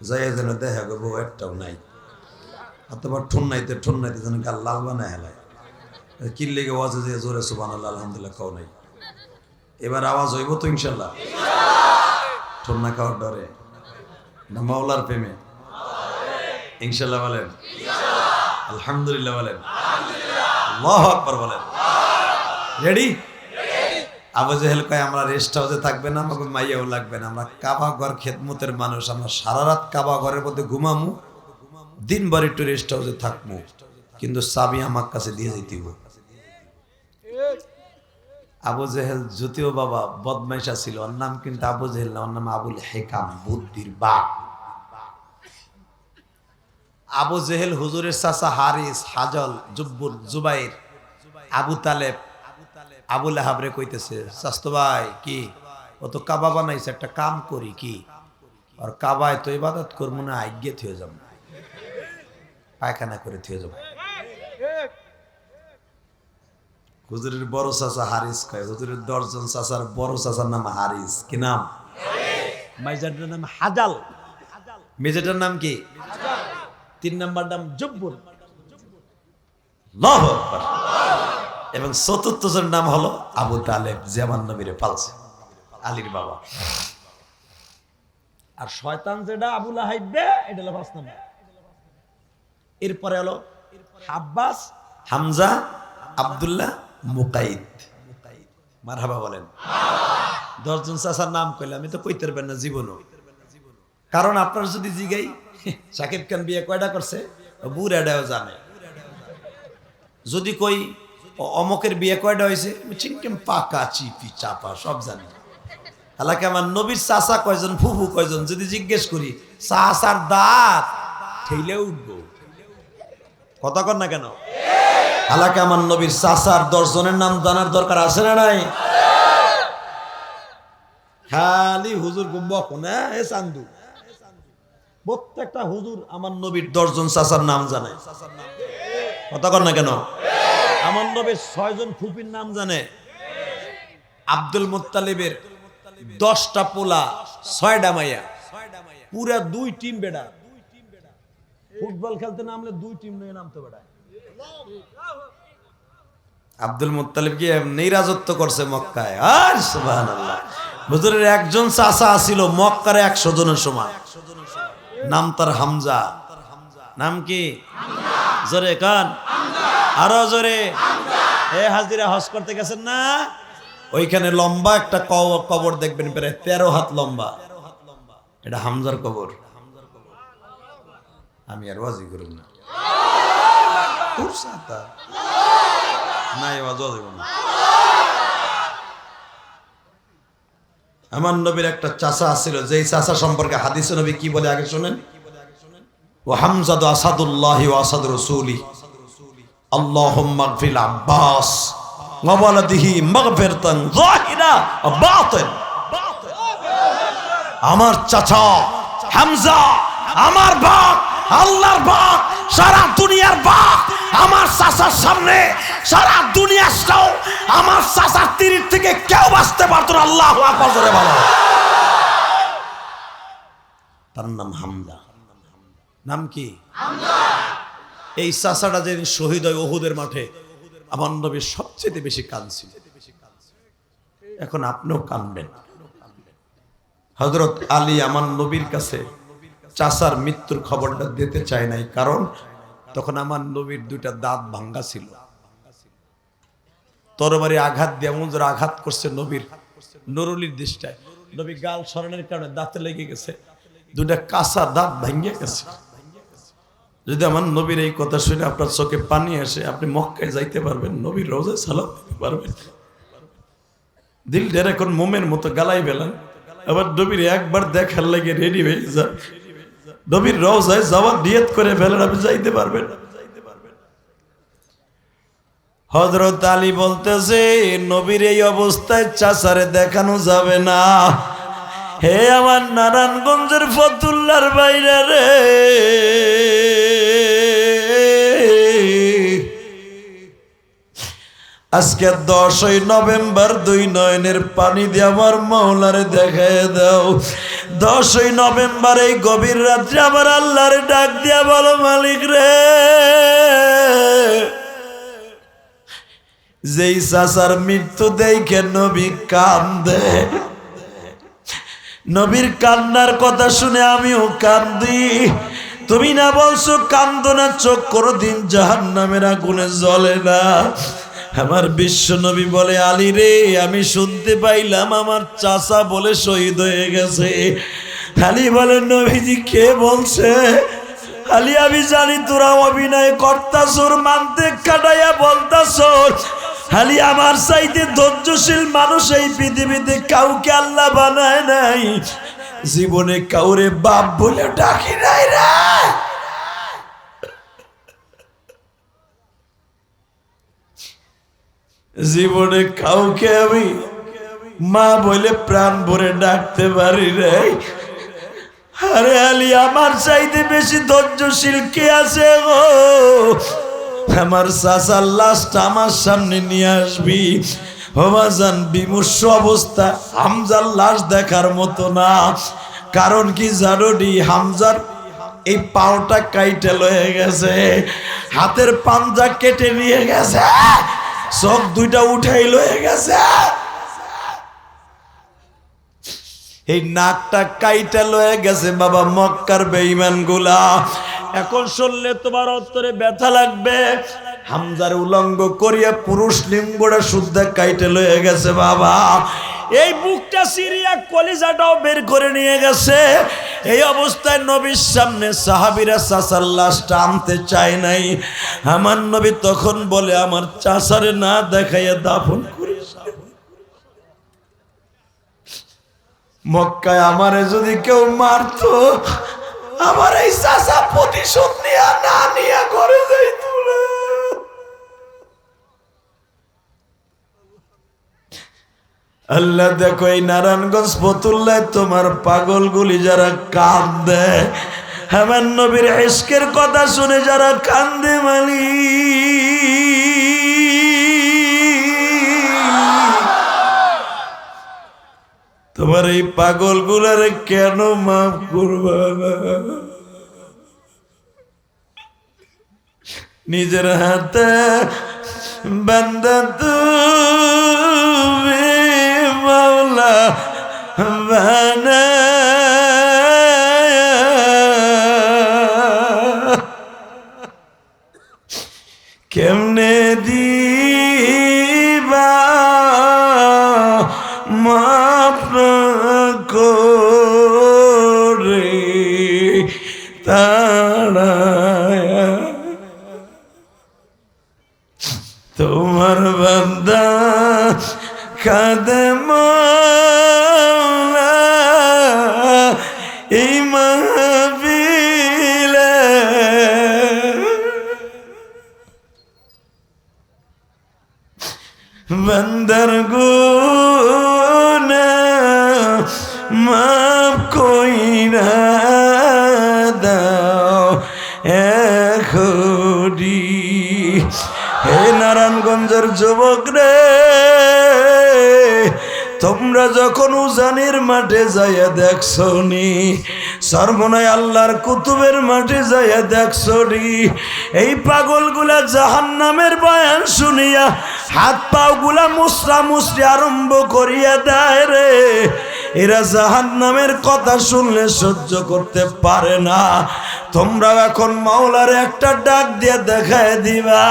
যাই যেন দেখা গো বউ একটাও নাই, অথবা ঠুন্নাইতে ঠুন্নাইতে যেন গাল লাল বানায় হেলায়। কিনলে গে ওয়াজে যে জোরে সুবহানাল্লাহ আলহামদুলিল্লাহ খাও নাই। এবার আওয়াজ হইব তো ইনশাল্লাহ? ঠুন্না খাওয়ার ডরে না মাওলার প্রেমে? ইনশাল্লাহ বলেন, আলহামদুলিল্লাহ বলেন, আল্লাহু আকবার বলেন। রেডি? আবু জেহেল কয় আমরা রেস্ট হাউসে থাকবে না, আমাকে মাইয়াও লাগবে না, আমরা কাবা ঘর খেদমতের মানুষ, আমরা সারা রাত কাবা ঘরের মধ্যে ঘুমামু, দিনভর একটু রেস্ট হাউসে থাকবো, কিন্তু চাবি আমার কাছে দিয়ে যেতে হবে। আবু জেহেল যদিও বাবা বদমাইশা ছিল, ওর নাম কিন্তু আবু জেহেল না, ওর নাম আবুল হেকাম, বুদ্ধির বাপ। আবু জেহেল হুজুরের চাচা হারিস, হাজল, জুব্বুর, জুবাইর, আবু তালেব, আবুল হাবরে কইতেছে স্বাস্থ্য ভাই কি ও তো কাবা বানাইছে, একটা কাম করি কি, আর কাবায় তো ইবাদত করবো না, আজ্ঞে থুয়ে যাব, পায়খানা করে থুয়ে যাব। হুজুরের বড় চাচা হারিস কয়, হুজুরের 10 জন চাচার বড় চাচার নাম হারিস। কি নাম? মাইজাটার নাম হাজাল, মেজেটার নাম কি? 3 নাম্বার নাম জব্বর। আল্লাহু আকবার। এবং 4র্থ জনের নাম হলো আবু তালেব, যে আমার নবীরে পালছে, আলীর বাবা। আর শয়তান যেটা আবু লাহাব, এটা হলো 5 নাম্বার। এরপরে হলো আব্বাস, হামজা, আব্দুল্লাহ, মুকাইদ। মারহাবা বলেন। 10 জন চাচার নাম কইলে আমি তো কইতে পারবেন না জীবনও। কারণ আপনার যদি জিগাই শাকিব খান বিয়ে কয়টা করছে, বুড়াটাও জানে। যদি কই অমকের বিয়ে কয়টা হয়েছে, চিনকেম পাকা চিপি চাপা সব জানি। হালাকে আমার নবীর চাচা কয়জন, ফুফু কয়জন যদি জিজ্ঞেস করি, চাচার দাঁত ঠেলে উঠবো। কথা কর না কেন? হালাকে আমার নবীর চাচার 10 জনের নাম জানার দরকার আছে না নাই? খালি হুজুর গুম্বক না এ চান্দু, প্রত্যেকটা হুজুর আমার নবীর 10 জন চাচার নাম জানে। কথা কর না কেন? আমার নবীর 6 জন ফুপির নাম জানে। আব্দুল মুত্তালিবের 10টা পোলা, 6টা মাইয়া, পুরা 2 টিম বেড়া। ফুটবল খেলতে নামলে 2 টিম নিয়ে নামতে বেড়ায়। আব্দুল মুত্তালিব কি এমনি রাজত্ব করছে মক্কায়। আর সুবহানাল্লাহ, হুজুরের একজন চাচা ছিল মক্কার 100 জনের সমান, নাম তার হামজা। নাম কি? জোরে কান, আরো জোরে। এ হাজিরা হজ করতে গেছেন না, ওইখানে লম্বা একটা কবর দেখবেন, প্রায় 13 হাত লম্বা। এটা হামজার কবর। আমি আর ওয়াজি করব না, আমার নবীর একটা চাচা ছিল, যেই চাচা সম্পর্কে হাদিসে নবী কি বলে আগে শুনেন। ওয়া হামজাতু আসাদুল্লাহি ওয়া আসাদ রাসূলি, আল্লাহুম্মা গফির আব্বাস ওয়া ওয়ালাদিহি মাগফিরাতান যাহিরা ওয়া বাতিন। আমার চাচা হামজা আমার বাপ, আল্লাহর বাপ, সারা দুনিয়ার বাপ। আমার চাচার সামনে সারা দুনিয়া আসলেও আমার চাচার তীর থেকে কেউ বাঁচতে পারত না। আল্লাহু আকবার জোরে বলো। তার নাম হামজা। নাম কি? হামজা। এই চাচাটা যেদিন শহীদ হয় উহুদের মাঠে, আমার নবী সবচেয়ে বেশি কাঁদছিল। এখন আপনিও কাঁদবেন। হযরত আলী আমার নবীর কাছে চাচার মৃত্যুর খবরটা দিতে চায় নাই, কারণ তখন আমার নবীর 2টা দাঁত ভাঙ্গা ছিল। তরবারি আঘাত দিয়ে এমন জোরে আঘাত করছে নবীর নরুলির দৃষ্টায়, নবী গাল সরানোর কারণে দাঁতে লেগে গেছে, 2টা কাঁচা দাঁত ভেঙে গেছে। যদি আমার নবীর এই কথা শুনে আপনার চোখে পানি আসে, আপনি মক্কায় যাইতে পারবেন, নবীর রওজায় সালাম দিতে পারবেন। দিলটার এখন মোমের মতো গালাই বেলান, আবার নবীর একবার দেখার লাগে রেডি হয়ে যান, নবীর রওজায় যাওয়ার নিয়ত করে ফেলেন, আপনি যাইতে পারবেন। হযরত আলী বলতেছে, নবীর এই অবস্থায় চাচারে দেখানো যাবে না। হে আমার নারায়ণগঞ্জের ফতুল্লার বাইরে রে, আজকে 10ই নভেম্বর 2 নয়নের পানি দিয়ে আমার মাওলারে দেখায় দাও। 10ই নভেম্বর এই গভীর রাত্রে আমার আল্লাহরে ডাক দিয়া বলো, মালিক রে, যেই চাচার মৃত্যু দেখে নবী কান্দে, নবীর কান্নার কথা শুনে আমিও কান্দি। তুমি না বলছো কান্দো না, চোখ কোনদিন জাহান্নামের আগুনে জ্বলে না। আমার বিশ্ব নবী বলে, আলী রে, আমি শুনতে পাইলাম আমার চাচা বলে শহীদ হয়ে গেছে। আলী বলে, নবীজি কে বলছে? আলী, আমি জানি তোরা অভিনয় করতাছোর, মানতে কাটাইয়া বলতাছোর। আলী, আমার চাইতে ধৈর্যশীল মানুষ এই পৃথিবীতে কাউকে আল্লাহ বানায় নাই। জীবনে কাউরে বাপ বলে ডাকি নাই রে। জীবনে কাউকে আমি মা বলে প্রাণ ভরে ডাকতে পারি রে। আরে আলী, আমার চাইতে বেশি ধৈর্যশীল কে আছে গো? আমার চাচার লাশটা আমার সামনে নিয়ে আসবি। বাবাজান বিমর্ষ অবস্থা, হামজার লাশ দেখার মতো না। কারণ কি জানোনি? হামজার এই পাওটা কাইটে লয়ে গেছে, হাতের পাঞ্জা কেটে নিয়ে গেছে, চোখ দুইটা উঠাই লয়ে গেছে, এই নাকটা কাইটা লয়ে গেছে। বাবা মক্কার বেঈমান গুলা, এখন শুনলে তোমার অন্তরে ব্যথা লাগবে। হামজার উলঙ্গ করিয়া পুরুষ লিঙ্গটা শুদ্ধ কাইটে লয়ে গেছে বাবা। এই বুকটা সিরিয়া কলিজাটাও বের করে নিয়ে গেছে। এই অবস্থায় নবীর সামনে সাহাবীরা চাচার লাশটা আনতে চায় নাই। আমার নবী তখন বলে, আমার চাচারে না দেখাইয়া দাফন করে। মক্কায় আমারে যদি কেউ মারতো, আমার এই চাচা প্রতিশোধ নিয়া না নিয়া ঘরে যাইতো না। আল্লাহ দেখো, এই নারায়ণগঞ্জ ফতুল্লায় তোমার পাগলগুলি যারা কাঁদে, আমার নবীর ইশকের কথা শুনে যারা কান্দে মালি, তোমার এই পাগলগুলারে কেন মাফ করবা না? নিজের হাতে বান্দা তুমি মাওলা বানা, কেমনে দিবা মাফ করে তারা, তোমার বান্দা কাঁদে মাওলা এই মাহফিলে, বান্দার গুনাহ মাফ কইরা দাও এখনি। হে নারায়ণগঞ্জের যুবক রে, তোমরা যখন উজানির মাঠে যাইয়া দেখছো নি, সর্বনয় আল্লাহর কুতুবের মাঠে যাইয়া দেখছো নি, এই পাগলগুলা জাহান্নামের বয়ান শুনিয়া হাত পাও গুলা মুসরা মুসরি আরম্ভ করিয়া দেয় রে। এরা জাহান্নামের কথা শুনলে সহ্য করতে পারে না। তোমরা এখন মাওলার একটা ডাক দিয়ে দেখায় দিবা,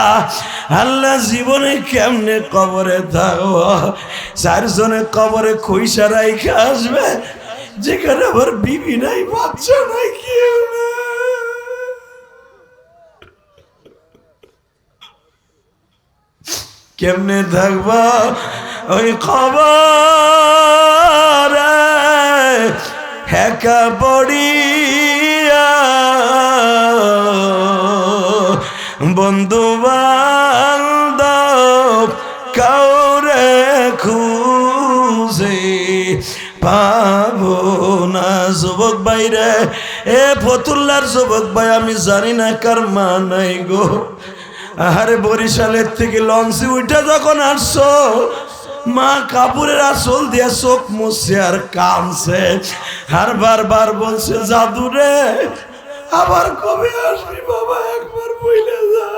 আল্লাহ জীবনে কেমনে কবরে থাকো। চারজনে কবরে খুইসা রাইখা আসবে, যেখানে আবার বিবি নাই, বাচ্চা নাই, কেউ না। কেমনে থাকবা ওই কবরে একা পড়িয়া, বন্ধু বান্ধব কাউরে খুঁজে পাবো না। যুবক ভাইরে, এ ফতুল্লার যুবক ভাই, আমি জানি না কার মা নাই গো। আরে বরিশালের থেকে লঞ্চে উঠে যখন আসছো, মা কাপড়ের আসল দিয়া চোখ মুছছে আর কাঁদছে, আর বারবার বলছে, জাদু রে আবার কবে আসবি বাবা, একবার বইলে যা।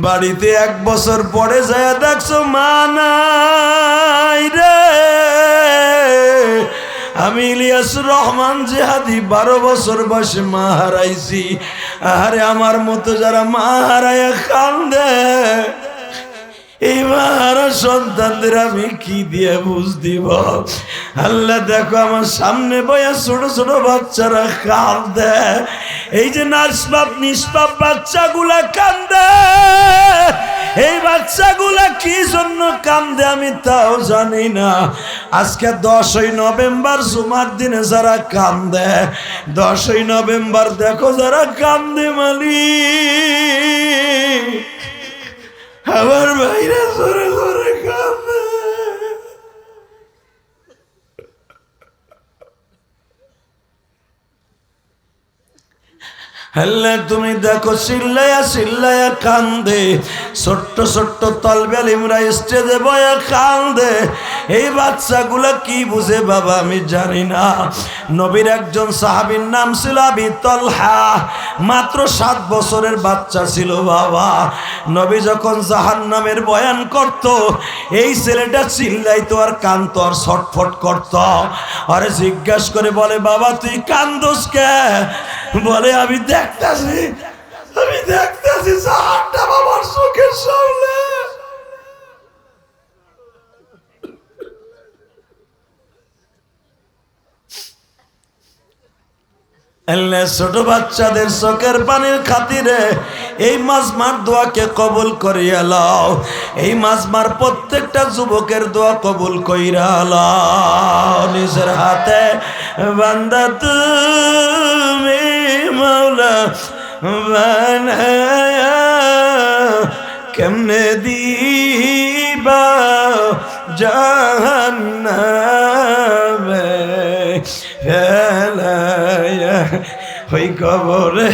বাড়িতে 1 বছর পরে যায় দেখছো মা নাই রে। আমি ইলিয়াসুর রহমান জিহাদি 12 বছর বয়সে মা হারাইছি। আরে আমার মতো যারা মা হারাইয়া কান্দে, এই মা হারা সন্তানদের আমি কি দিয়ে বুঝ দিব? আল্লাহ দেখো, আমার সামনে বয়া ছোট ছোট বাচ্চারা কান্দে। এই যে নিষ্পাপ বাচ্চাগুলা কান্দে, এই বাচ্চাগুলা কি জন্য কান্দে আমি তাও জানি না। আজকে 10ই নভেম্বর জুমার দিনে যারা কান্দে, 10ই নভেম্বর দেখো যারা কান্দে মালিক, আমার ভাইরা জোরে জোরে কান্দে। আল্লাহ তুমি দেখো চিল্লায়া চিল্লায়া কান্দে, ছোট্ট ছোট্ট তালবে আলিমরা স্টেজে বয়া কান্দে। এই বাচ্চাগুলা কি বুঝে বাবা আমি জানি না। নবীর একজন সাহাবীর নাম ছিল আবি তালহা, মাত্র 7 বছরের বাচ্চা ছিল বাবা। নবী যখন জাহান্নামের বয়ান করত, এই ছেলেটা চিল্লাইতো আর কান্দতো আর ছটফট করত। আরে জিজ্ঞাসা করে বলে বাবা তুই কান্দোস কে? বলে আমি দেখতেছি জাহান্নাম আমার চোখের সামনে। আল্লাহ ছোট বাচ্চাদের চোখের পানির খাতিরে এই মাজমার দোয়াকে কবুল করিয়া লও। এই মাজমার প্রত্যেকটা যুবকের দোয়া কবুল কইরা লও। নিজের হাতে বান্দা তুমি মাওলা বানায়া কেমনে দিবা জাহান্নামে ফেলায়া, ওই কবরে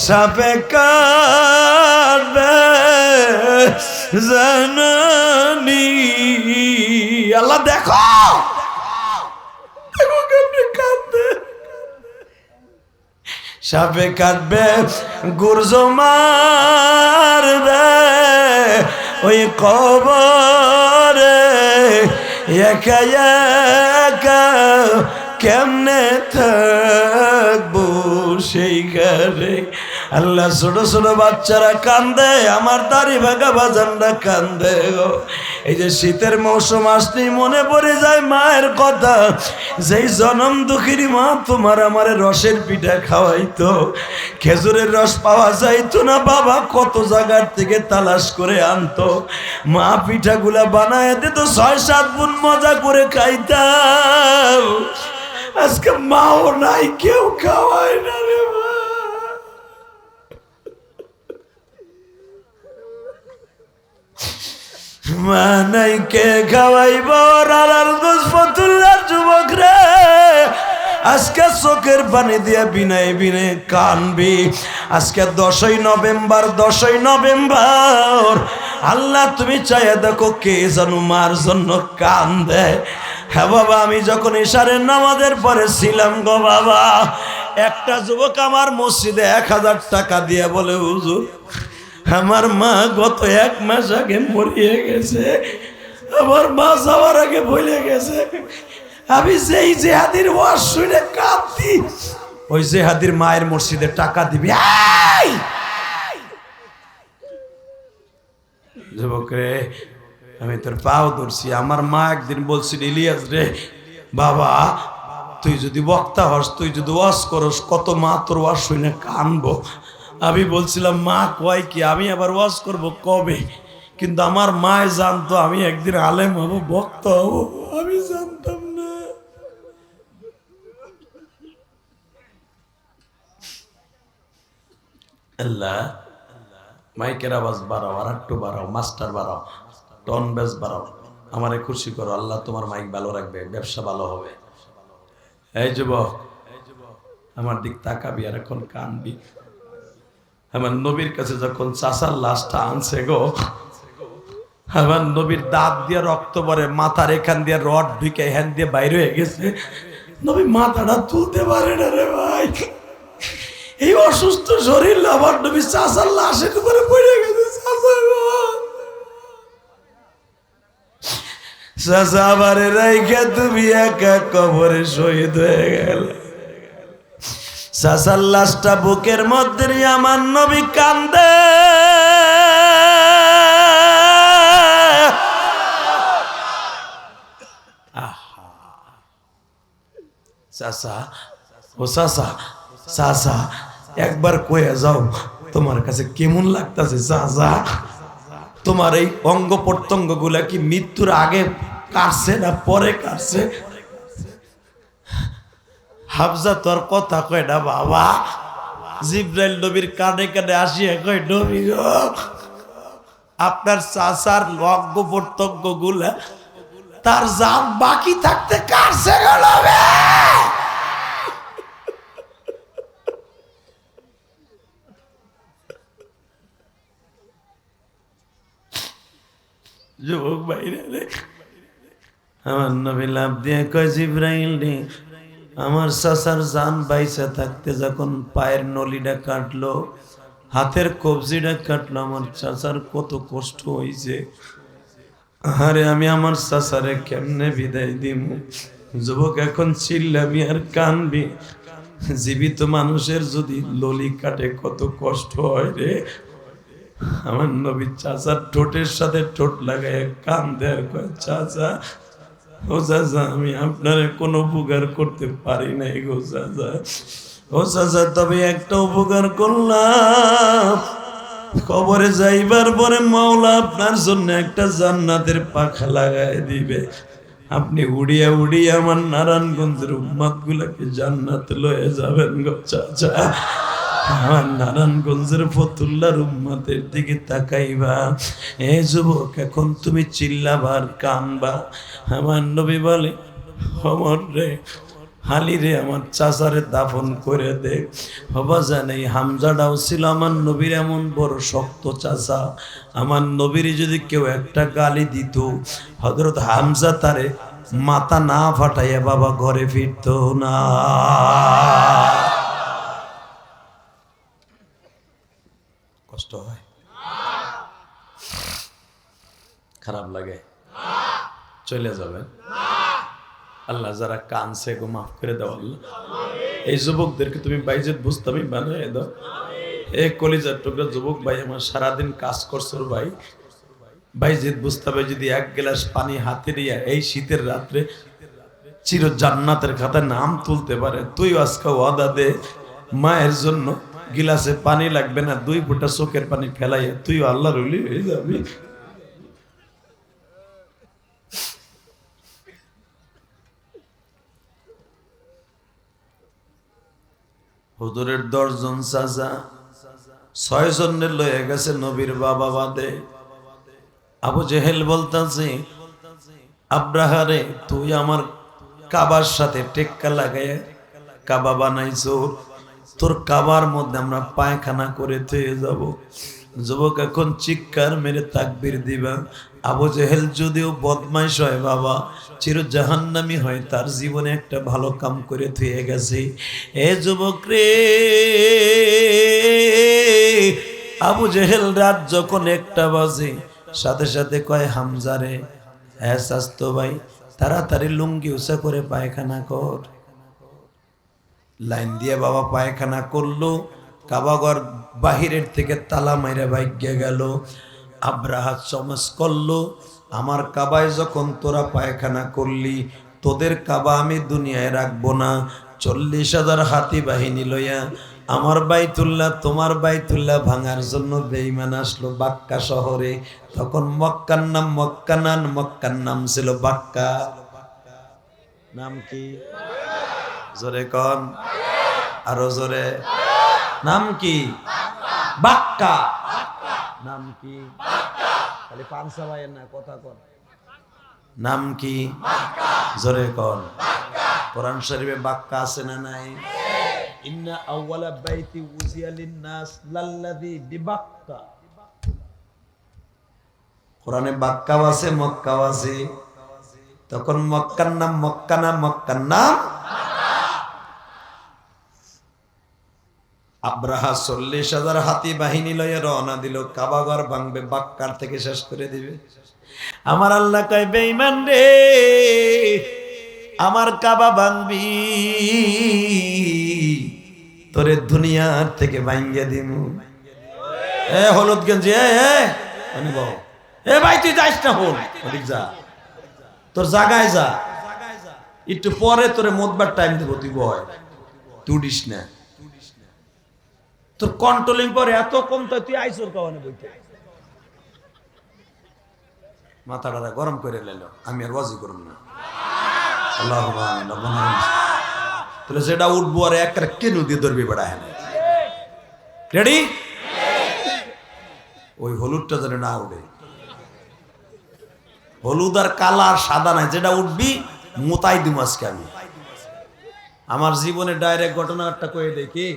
সাপে কাটবে জানানি। আল্লাহ দেখো কেমনে কাঁদবে, সাপে কাটবে গুর্জ মারবে ওই কবরে একা একা কেমনে থাকবো সেই ঘরে। আল্লাহ ছোট ছোট বাচ্চারা কান্দে, আমার দাড়ি ভাগা বাজানরা কান্দে গো। এই যে শীতের মৌসুম আসলেই মনে পড়ে যায় মায়ের কথা, যেই জনম দুঃখিনী মা তোমার আমারে রসের পিঠা খাওয়াইতো, খেজুরের রস পাওয়া যাইতো না বাবা, কত জায়গার থেকে তালাশ করে আনতো, মা পিঠাগুলা বানায় দিত, 6-7 গুণ মজা করে খাইতাম। আজকে মাও নাই, কেউ খাওয়ায় না রে মা। মা নাই কে খাওয়াইব? ফতুল্লার যুবক রে, আজকে চোখের পানি দিয়ে বিনয় বিনয় কানবি। আজকে 10ই নভেম্বর, আল্লাহ তুমি চাইয়া দেখো কে জানো মার জন্য কান্দে। হ্যাঁ বাবা, আমি যখন ইশারের নামাজের পরে ছিলাম গো বাবা, একটা যুবক আমার মসজিদে 1000 টাকা দিয়ে বলে হুজুর আমার মা গত 1 মাস আগে মরিয়ে গেছে, আমার মা যাওয়ার আগে বলে গেছে। আমি যেই জেহাদির ওয়াজ শুনে কাঁদছি, ওই জেহাদির মায়ের মসজিদে টাকা দিবি। যুবক রে, আমি তোর পাও ধরছি। আমার মা একদিন বলছিল ইলিয়াস রে বাবা তুই যদি বক্তা হস, তুই যদি ওয়াজ করস, কত মা তোর ওয়াজ শুনে কানবো। আমি বলছিলাম মা কয় কি, আমি আবার ওয়াজ করব কবে? কিন্তু আমার মায় জানতো আমি একদিন আলেম হব, বক্তা হব, আমি জানতাম না। আল্লাহ মাইকের আওয়াজ বাড়াও, আর একটু বাড়াও, মাস্টার বাড়াও, টন বেস বাড়াও, আমারে খুশি করো। আল্লাহ তোমার মাইক ভালো রাখবে, ব্যবসা ভালো হবে। এই যুবক আমার দিক তাকাবি আর এখন কানবি। আমার নবীর কাছে যখন চাচার লাশটা আনছে গো, আমার নবীর দাঁত দিয়ে রক্ত পরে, মাথার এখান দিয়ে রড ঢুকে হ্যান দিয়ে বাইরে হয়ে গেছে। নবী মাথাটা তুলতে পারে না রে ভাই, এই অসুস্থ শরীর। আমার নবী চাচার লাশের উপরে পড়ে গেছে। চাচা আমারে রাইখা তুমি একা কবরে শহীদ হয়ে গেল। চাচার লাশটা বুকের মধ্যে নিয়ে আমার নবী কান্দে। চাচা ও চাচা, চাচা একবার কয়ে যাও তোমার কাছে কেমন লাগতেছে চাচা? তোমার এই অঙ্গ প্রত্যঙ্গ গুলা কি মৃত্যুর আগে কাটছে না পরে কাটছে? হাফজা তোর কথা কয় না বাবা। জিব্রাইল নবীর কানে কানে আসিয়া কয় নবী গো, আপনার চাচার অঙ্গ প্রত্যঙ্গ গুলা তার জান বাকি থাকতে কাটছে গো নবী। যুবক ভাইরা রে, আমার নবী লাভ দিয়ে কয় জিব্রাইল রে, আমার চাচার জান বাইসা থাকতে যখন পায়ের নলিটা কাটলো, হাতের কবজিটা কাটলো, আমার চাচার কত কষ্ট হয়েছে। আরে আমি আমার চাচারে কেমনে বিদায় দিব? যুবক এখন চিল্লাবি আর কানবি, জীবিত মানুষের যদি ললি কাটে কত কষ্ট হয় রে। আমার নবী চাচার ঠোঁটের সাথে ঠোঁট লাগায় কান্দে আর কয়, চাচা ও চাচা, আমি আপনার কোনো উপকার করতে পারি নাই গো চাচা। ও চাচা, তবে একটা উপকার করলাম, কবরে যাইবার পরে মাওলা আপনার জন্য একটা জান্নাতের পাখা লাগায় দিবে, আপনি উড়িয়া উড়িয়া আমার নারায়ণগঞ্জের উম্মত গুলাকে জান্নাত লয়ে যাবেন গো চাচা। আমার নারায়ণগঞ্জের ফতুল্লার উম্মতের দিকে তাকাইবা। এ যুবক, এখন তুমি চিল্লাবার কানবা। আমার নবী বলে, অমর রে, হালি রে, আমার চাচারে দাফন করে দে। বাবা জানে হামজাটাও ছিল আমার নবীর এমন বড় শক্ত চাচা। আমার নবীর যদি কেউ একটা গালি দিত, হযরত হামজা তারে মাথা না ফাটাইয়া বাবা ঘরে ফিরত না। কষ্ট হয়, খারাপ লাগে, চলে যাবে। আল্লাহ যারা কানছে গো মাফ করে দাও আল্লাহ। এই যুবকদেরকে তুমি বাইজেত বুঝতামি বানিয়ে দাও। এই কলিজার টুকরা যুবক ভাই আমার সারাদিন কাজ করছো ভাই, বাইজেত বুঝতাবে যদি এক গ্লাস পানি হাতে নিয়ে এই শীতের রাত্রে চির জান্নাতের খাতায় নাম তুলতে পারে, তুই আজকে ওয়াদা দে মায়ের জন্য গিলাসে পানি লাগবে না, 2 ফোঁটা চোখের পানি ফেলাইয়া তুই আল্লাহর ওলি হয়ে যাবি। হুজুরের 10 জন চাচা 6 জনের লয়ে গেছে নবীর বাবা বাদে। আবু জেহেল বলতাছে, আব্রাহারে, তুই আমার কাবার সাথে টেক্কা লাগাইয়া কাবা বানাইছো, তোর কাবার মধ্যে আমরা পায়খানা করে থয়ে যাব। যুবক এখন চিৎকার মেরে তাকবীর দিবা। আবু জেহেল যদিও বদমাইশ হয় বাবা, চির জাহান্নামী হয়, তার জীবনে একটা ভালো কাম করে থুয়ে গেছে। এ যুবক রে, আবু জেহেল রাত যখন 1টা বাজে, সাথে সাথে কয় হামজা রে, হ্যাঁ স্বাস্থ্য ভাই, তাড়াতাড়ি লুঙ্গি উঁচা করে পায়খানা কর। লাইন দিয়ে বাবা পায়খানা করলো, কাবাঘর বাহিরের থেকে তালা মাইরা ভাগ্যে গেল। আব্রাহা চমস করলো, আমার কাবায় যখন তোরা পায়খানা করলি, তোদের কাবা আমি দুনিয়ায় রাখবো না। 40,000 হাতি বাহিনী লইয়া আমার বাইতুল্লাহ তোমার বাইতুল্লাহ ভাঙার জন্য বেঈমান আসলো বাক্কা শহরে। তখন মক্কার নাম মক্কা না, মক্কার নাম ছিল বাক্কা। নাম কি? জোরে কন, আরো জোরে। নাম কি? বাক্কা। নাম কি? খালি পাঁচা ভাইয়ের না, কথা কন। নাম কি? জোরে কন। কোরআন শরীফে বাক্কা আছে না নাই? ইন্না আউওয়ালা বাইতি উযিয়া লিন-নাস লাল্লাযী বিবাক্কা। কোরআনে বাক্কাও আছে, মক্কাও আছে। তখন মক্কার নাম মক্কা না, মক্কার নাম আব্রাহা 40,000 হাতি বাহিনী লইয়া রওনা দিল, কাবাঘর ভাঙবে, বাক্কার থেকে শেষ করে দিবে। আমার আল্লাহ কয়, বেঈমান রে, আমার কাবা ভাঙবি, তোরে দুনিয়ার থেকে ভাঙ্গিয়া দিমু। এ হলুদ গেঞ্জি, এ ভাই তুই যাইস না, হল ওদিক যা, তোর জায়গায় যা, একটু পরে তোরে মোদবার টাইম দেবো, তুই বয়, তুই উঠিস না। তোর কন্ট্রোলিং পরে এত কম, তো তুই আইসোর কারণে বইতে মাথাটা গরম করে নিল। আমি আর ওয়াজি করব না। আল্লাহুম্মা আমিন। তাহলে যেটা উঠবো আর একটা কেন দিয়ে ধরবি বেড়া, হ্যাঁ রেডি? ওই হলুদটা যেন না উঠে, হলুদ আর কালা আর সাদা নাই, যেটা উঠবি মোতাই দিব আজকে আমি। আমার জীবনে ডাইরেক্ট ঘটনা একটা কয়ে দেখি,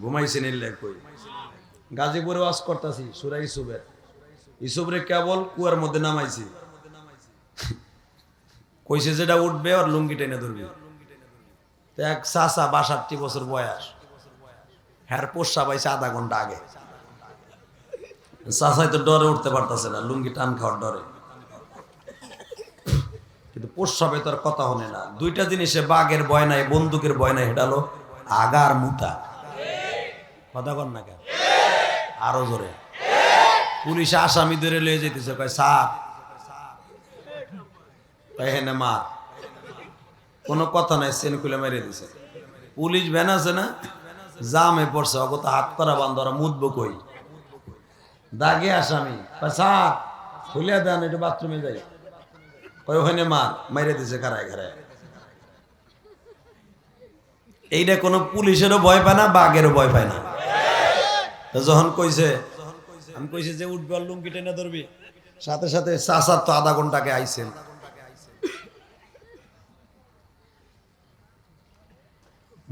ঘুমাইছে নিলে কই, গাজীপুরে ওয়াজ করতেছি, সুরাই সুবের ইসুফরে কেবল কুয়ার মধ্যে নামাইছি, কইছে যেটা উঠবে আর লুঙ্গি টেনে ধরবে। এক চাচা ৬২ বছর বয়স, হ্যার পোষা পাইছে আধা ঘন্টা আগে। চাচাই তো ডরে উঠতে পারতেছে না, লুঙ্গি টান খাওয়ার ডরে। কিন্তু পোষাবে তোর কথা হনে না। দুইটা জিনিসে বাঘের ভয় নাই, বন্দুকের ভয় নাই, এটা হলো আগার মুতা। কথা কর না কেন? আরো জোরে। পুলিশে আসামি ধরে লয়ে যেতেছে, কয় স্যার এখানে মার। কোনো কথা নাই, সেন খুলে মেরে দিছে। পুলিশ ভ্যান আছে না, জামে পড়ছে, অগত হাত করা বান্ধ, ওরা মুদবো কই? দাগে আসামি, স্যার খুলে দেন, একটু বাথরুমে যাই। কয় ওখানে মার, মেরে দিছে খারায় খারায়। এইটা কোনো পুলিশেরও ভয় পায় না, বাঘেরও ভয় পায় না। যখন কইছে, আমি কইছি যে উঠবে আর লুঙ্গি টেনে ধরবি, সাথে সাথে চাচার তো আধা ঘন্টাকে আইছেন।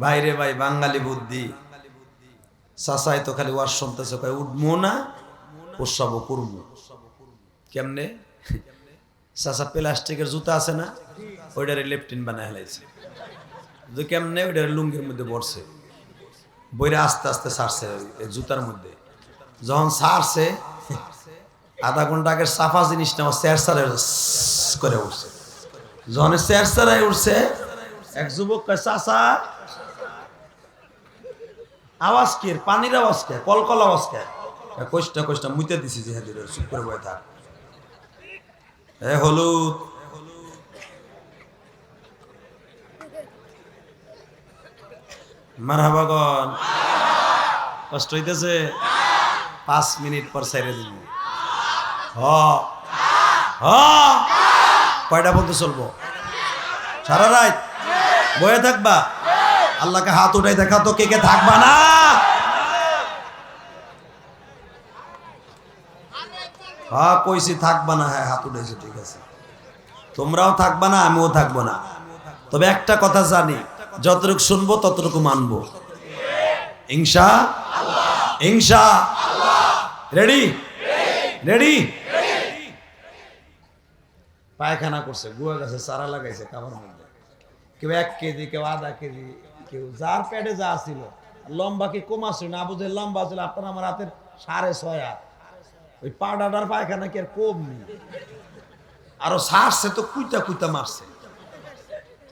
ভাইরে ভাই, বাঙালি বুদ্ধি। চাচাই তো খালি ওয়াজ শুনতেছে, কয় উঠবো না, পোষাবো করবো। কেমনে? চাচা প্লাস্টিকের জুতা আছে না, ওইটারে লেফটিন বানায় হেলাইছে। কেমনে? ওইটারে লুঙ্গির মধ্যে বসছে, বইরা আস্তে আস্তে ছাড়ছে জুতার মধ্যে। যখন ছাড়ছে, আধা ঘন্টা আগের সাফা জিনিসটা চেয়ার করে উঠছে। যখন চেয়ার উঠছে, এক যুবক কয় চাচা আওয়াজ কে? পানির আওয়াজ কে? কলকল আওয়াজ কে? কষ্টা কষ্টা মুইতে দিছি যে হাজির, চুপ করে বয়ে থাক। এ হলুদ, মারহাবাগন, কষ্ট হইতেছে? 5 মিনিট পর ছেড়ে দিব। কয়টা বলতে চলবো? সারা রাত বয়ে থাকবা? আল্লাহকে হাত উঠাই দেখা তো, কে কে থাকবা না? কইছি থাকবা না। হ্যাঁ, হাত উঠেছে, ঠিক আছে। তোমরাও থাকবা না, আমিও থাকবো না। তবে একটা কথা জানি, যতটুকু শুনবো ততটুকু মানবো, ইনশাআল্লাহ। ইনশাআল্লাহ। রেডি? রেডি? পায়খানা করছে, গুয়া গাছে চারা লাগাইছে কাবার মধ্যে। কেউ 1 কেজি, কেউ আধা কেজি, কেউ যার পেটে যা ছিল। লম্বা কি কম আসছিল না? বুঝে লম্বা ছিল আপনার আমার হাতের 6.5 হাত। ওই পাউডার পায়খানা কি আর কম নেই? আরো ছাড়ছে তো, কুইতা কুইতা মারছে।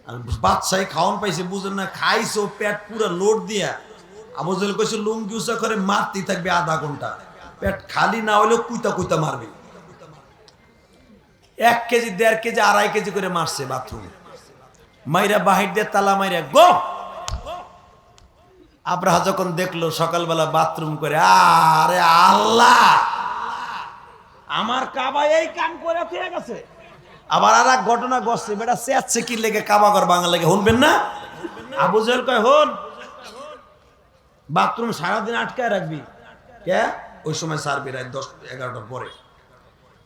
আর বাচ্চাই খাওয়ান পাইছে, বুঝেন না, খাইছে ও পেট পুরো লোড দিয়া। আবুজেল কইছে লুঙ্গি উঁচা করে মারতেই থাকবে আধা ঘন্টা, পেট খালি না হলেও কুইতা কুইতা মারবে। 1 কেজি, 1.5 কেজি, 2.5 কেজি করে মারছে বাথরুমে। মাইরা বাহির দিয়ে তালা মাইরা গো। আব্রাহা যখন দেখলো সকালবেলা বাথরুম করে, আরে আল্লাহ, আমার কাবা এই কাম করে ফিরে গেছে। আবার আর এক ঘটনা ঘটছে, বেটা চেয়াচ্ছে কি লেগে কাবা ঘর বাংলা লেগে, শুনবেন না? আবু জেহেল কয়, হন, বাথরুম সারাদিন আটকায় রাখবি কে? ওই সময় সারবি রাত 10-11টার পরে।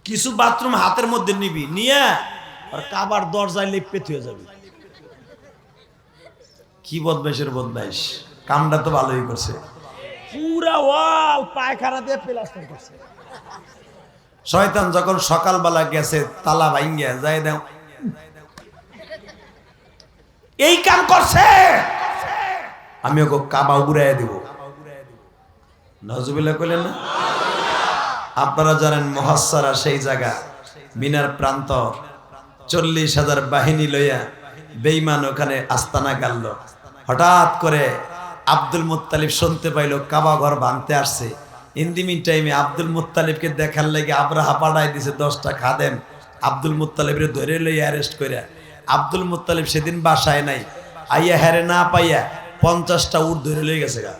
কিছু বাথরুম হাতের মধ্যে নিবি, নিয়ে আর কাবার দরজায় লেপে থুয়ে যাবি। কি বদমাইশের বদমাইশ, কামটা তো ভালোই করছে। পুরা ওয়াল পায়খানা দিয়ে প্লাস্টার করছে। শয়তান যখন সকালবেলা গেছে, তালা ভাঙ্গিয়া যায় দাও, এই কাম করছে, আমি ওকে কাবা উড়াইয়া দিব। নজুবিল্লাহ কইলেন না? আপনারা জানেন মুহাসসারা সেই জায়গা, মিনার প্রান্তর, 40,000 বাহিনী লইয়া বেঈমান ওখানে আস্তানা গাড়ল। হঠাৎ করে আব্দুল মুত্তালিব শুনতে পাইল কাবা ঘর ভাঙতে আসছে। ইন দি মিন টাইমে আব্দুল মুত্তালিবকে দেখার লাগে আব্রাহা পাঠায় দিছে 10টা খাদেম আব্দুল মুত্তালিবরে ধরে লইয়া অ্যারেস্ট কইরা। আব্দুল মুত্তালিব সেদিন বাসায় নাই, আইয়া হেরে না পাইয়া 50টা উট ধরে লই গেছে গা।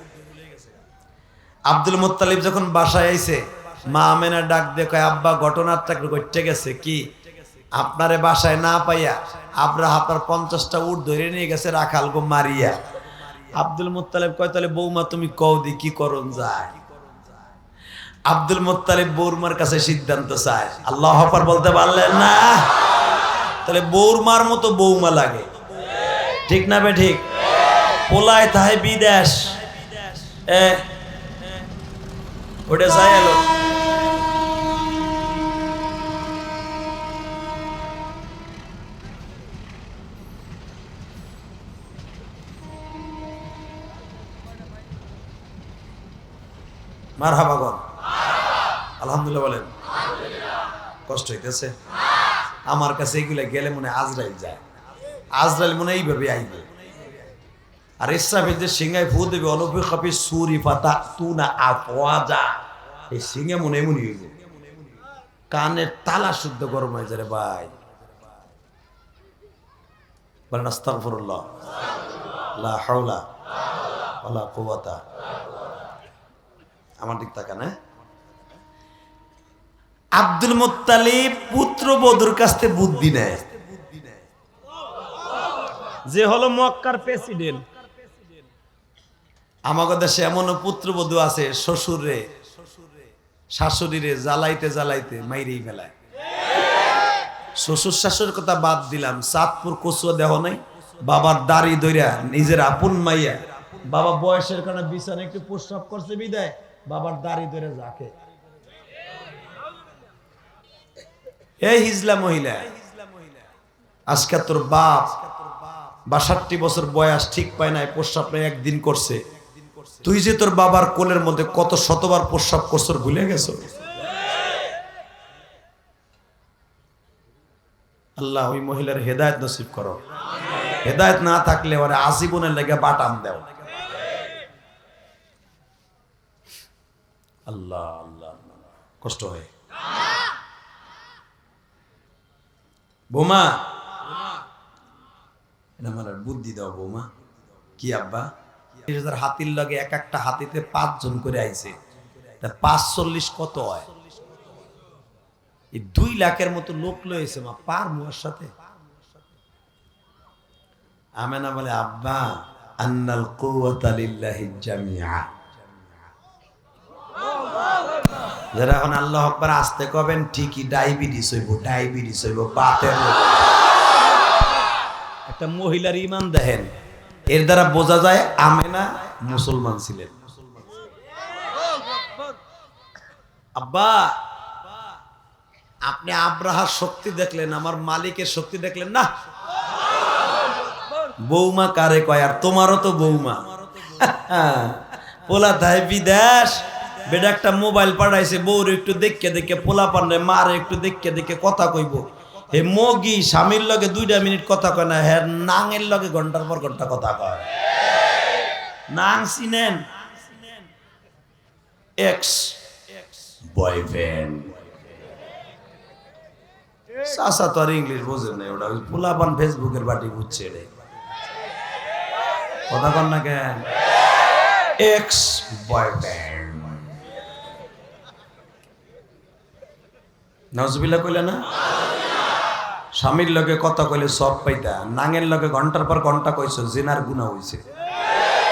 আব্দুল মুত্তালিব যখন বাসায় আইছে, মা আমেনা ডাক দিয়ে কয়, আব্বা ঘটনাটা ঘটে গেছে কি, আপনারে বাসায় না পাইয়া আব্রাহা আপনার 50টা উট ধরে নিয়ে গেছে রাখাল গো মারিয়া। আব্দুল মুত্তালিব কয়, তাহলে বৌমা তুমি কও দি কি করণ যায়। আব্দুল মুত্তালিব বৌরমার কাছে সিদ্ধান্ত চায়। আল্লাহু আকবার বলতে পারলেন না? তাহলে বৌরমার মতো বৌমা লাগে, ঠিক না বে ঠিক? পোলায় তাহে বিদেশ, ওটা যাই এলো মারহাবা গন, আলহামদুলিল্লাহ বলেন। কষ্ট হইতেছে আমার কাছে, এগুলা গেলে মনে আজরাইল যায়, আজরাইল মনে এইভাবে আইবে। আর ইসরাফিল যে সিংহায় ফু দেবে, অলৌকিক কপি সুরি পাতা তু না আফওয়াজা, এই সিংহে মনে এমনই হইবে, কানের তালা শুদ্ধ গরম হয়ে যায় রে ভাই। বলেন আস্তাগফিরুল্লাহ, লা হাওলা ওয়ালা কুওয়াতা। আমার দিক তাকান। আব্দুল মুত্তালিব পুত্রবধূর কাছ থেকে বুদ্ধি নেয়, যে হলো মক্কার প্রেসিডেন্ট। আমাদের দেশে এমনও পুত্রবধূ আছে, শ্বশুরে শাশুড়িরে জ্বালাইতে জ্বালাইতে মাইরেই ফেলায়। শ্বশুর শাশুড়ির কথা বাদ দিলাম, চাঁদপুর কচুয়া দেহ নাই, বাবার দাড়ি ধইরা নিজের আপন মাইয়া, বাবা বয়সের কারণে বিছানা একটু প্রস্রাব করছে বিদায় বাবার দাড়ি ধরে যাকে। এই হিজলা মহিলা, আজকে তোর বাপ ৬২ বছর বয়স, ঠিক পায় নাই, প্রস্রাব একদিন করছে, তুই যে তোর বাবার কোলের মধ্যে কত শতবার প্রস্রাব করছর ভুলে গেছো? আল্লাহ ওই মহিলার হেদায়েত নসিব করো, হেদায়েত না থাকলে ওরে আজীবনের লেগে বাটাম দাও। আল্লাহ আল্লাহ, কষ্ট হয়। বৌমা, আমার বুদ্ধি দাও বৌমা। কি আব্বা? হাতির লগে এক একটা হাতিতে ৫ জন করে আইছে, ৫৪০ কত হয়? এই ২ লাখের মতো লোক লয়েছে মা, পার মুয়ার সাথে। আমেনা বলে আব্বা আন্নাল কুওয়াতা লিল্লাহি জামিআ। যারা এখন আল্লাহু আকবার আসতে কবেন, ঠিকই ডায়াবেটিস হইব, ডায়াবেটিস হইব, বাতের রোগ। একটা মহিলার ঈমান দেখেন, এর দ্বারা বোঝা যায় আমেনা মুসলমান ছিলেন। আব্বা আপনি আব্রাহার শক্তি দেখলেন, আমার মালিকের শক্তি দেখলেন না? বৌমা কারে কয়, আর তোমারও তো বৌমা। পোলা তাই বিদেশ, বেটা একটা মোবাইল পাঠাইছে, বউর একটু দেখে দেখে, পোলা পান্নে মারে একটু দেখে দেখে কথা কইব। হে মগি স্বামীর লগে 2 মিনিট কথা কয় না, হ্যাঁ নাঙের লগে ঘন্টার পর ঘন্টা কথা কয়। নাং চিনেন? Ex boyfriend. চাচা তো আর ইংলিশ বোঝে না, ওটা পোলাপান ফেসবুকের বাটি বুঝছে রে, কথা কন না কেন? Ex boyfriend. নাউজুবিল্লাহ কইলা না? স্বামীর লগে কথা কইলে সব পাইতা, নাঙের লগে ঘন্টার পর ঘন্টা কইছো, জিনার গুনাহ হইছে।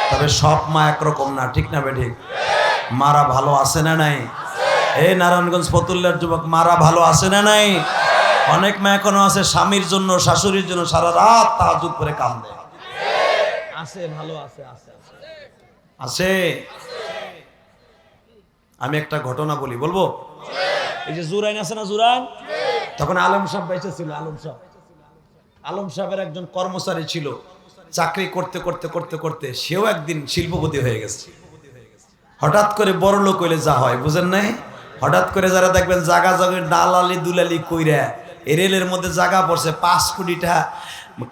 তবে সব মা একরকম না, ঠিক না বেঠিক? মারা ভালো আছে না নাই? এই নারায়ণগঞ্জ ফতুল্লার যুবক, মারা ভালো আছে না নাই? অনেক মা এখনো আছে স্বামীর জন্য, শাশুড়ির জন্য সারা রাত তাহাজ্জুদ করে কান্দে। আছে, ভালো আছে, আছে আছে। আমি একটা ঘটনা বলি, বলবো? এই যে জুরাইন আছে না, জুরাইন, তখন আলম সাহেব বেঁচে ছিল। আলম সাহেবের একজন কর্মচারী ছিল, চাকরি করতে করতে করতে করতে সেও একদিন শিল্পপতি হয়ে গেছে। হঠাৎ করে বড় লোক হইলে যা হয় বুঝেন নাই? হঠাৎ করে যারা দেখবেন জাগা জমির দালালি দুলালি কইরা রেলের মধ্যে জায়গা পড়ছে, 5 কোটি টাকা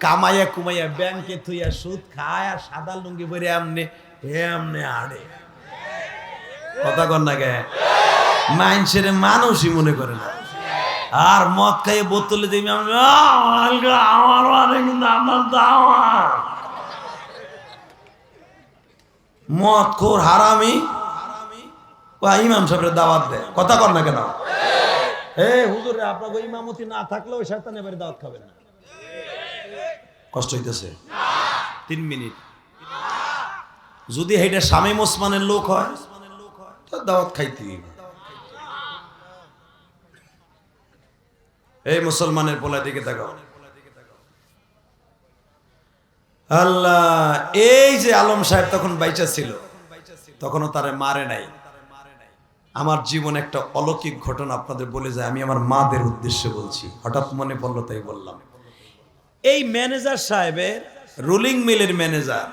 কামাইয়া কুমাইয়া ব্যাংকে থুইয়া সুদ খায়, আর সাদা লুঙ্গি পরে এমনি এমনি আড়ে। কথা কন না কে? মানুষের মানুষই মনে করে না। আর মদ খাইয়ে বোতলে দিবি, আমার মদ খোর হারামি ইমাম সাহেবের দাওয়াত দেয়। কথা কর না কেন? হুজুর আপনাকে ইমামতি না থাকলেও শয়তানের বাড়ি দাওয়াত খাবেন না। কষ্ট হইতেছে? 3 মিনিট। যদি এইটা শামীম ওসমানের লোক হয় তো দাওয়াত খাইতে। এই মুসলমানের পোলা দিকে তাকাও। আল্লাহ, এই যে আলম সাহেব তখন বাইচা ছিল, তখনও তারে মারে নাই। আমার জীবনে একটা অলৌকিক ঘটনা আপনাদের বলে যায়, আমি আমার মাদের উদ্দেশ্যে বলছি, হঠাৎ মনে পড়লো তাই বললাম। এই ম্যানেজার সাহেবের, রুলিং মিলের ম্যানেজার,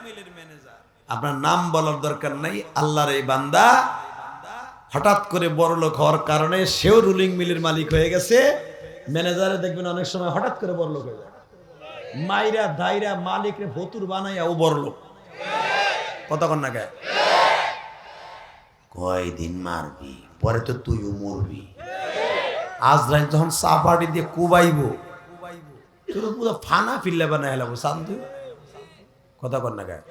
আপনার নাম বলার দরকার নাই, আল্লাহর এই বান্দা হঠাৎ করে বড়লোক হওয়ার কারণে সেও রুলিং মিলের মালিক হয়ে গেছে। ম্যানেজারে দেখবেন অনেক সময় হঠাৎ করে বড়লোক হয়ে যায়, মাইরা দাইরা মালিকরে ভতুর বানাইয়া ও বড়লোক। কতক্ষণ না গায় কয়দিন মারবি, পরে তো তুইও মরবি। আজরাইল যখন চাপাটি দিয়ে কুবাইব, তুই পুরো ফানা ফিল্লা বানাই হেলাবো শান্তু। কতক্ষণ না গায়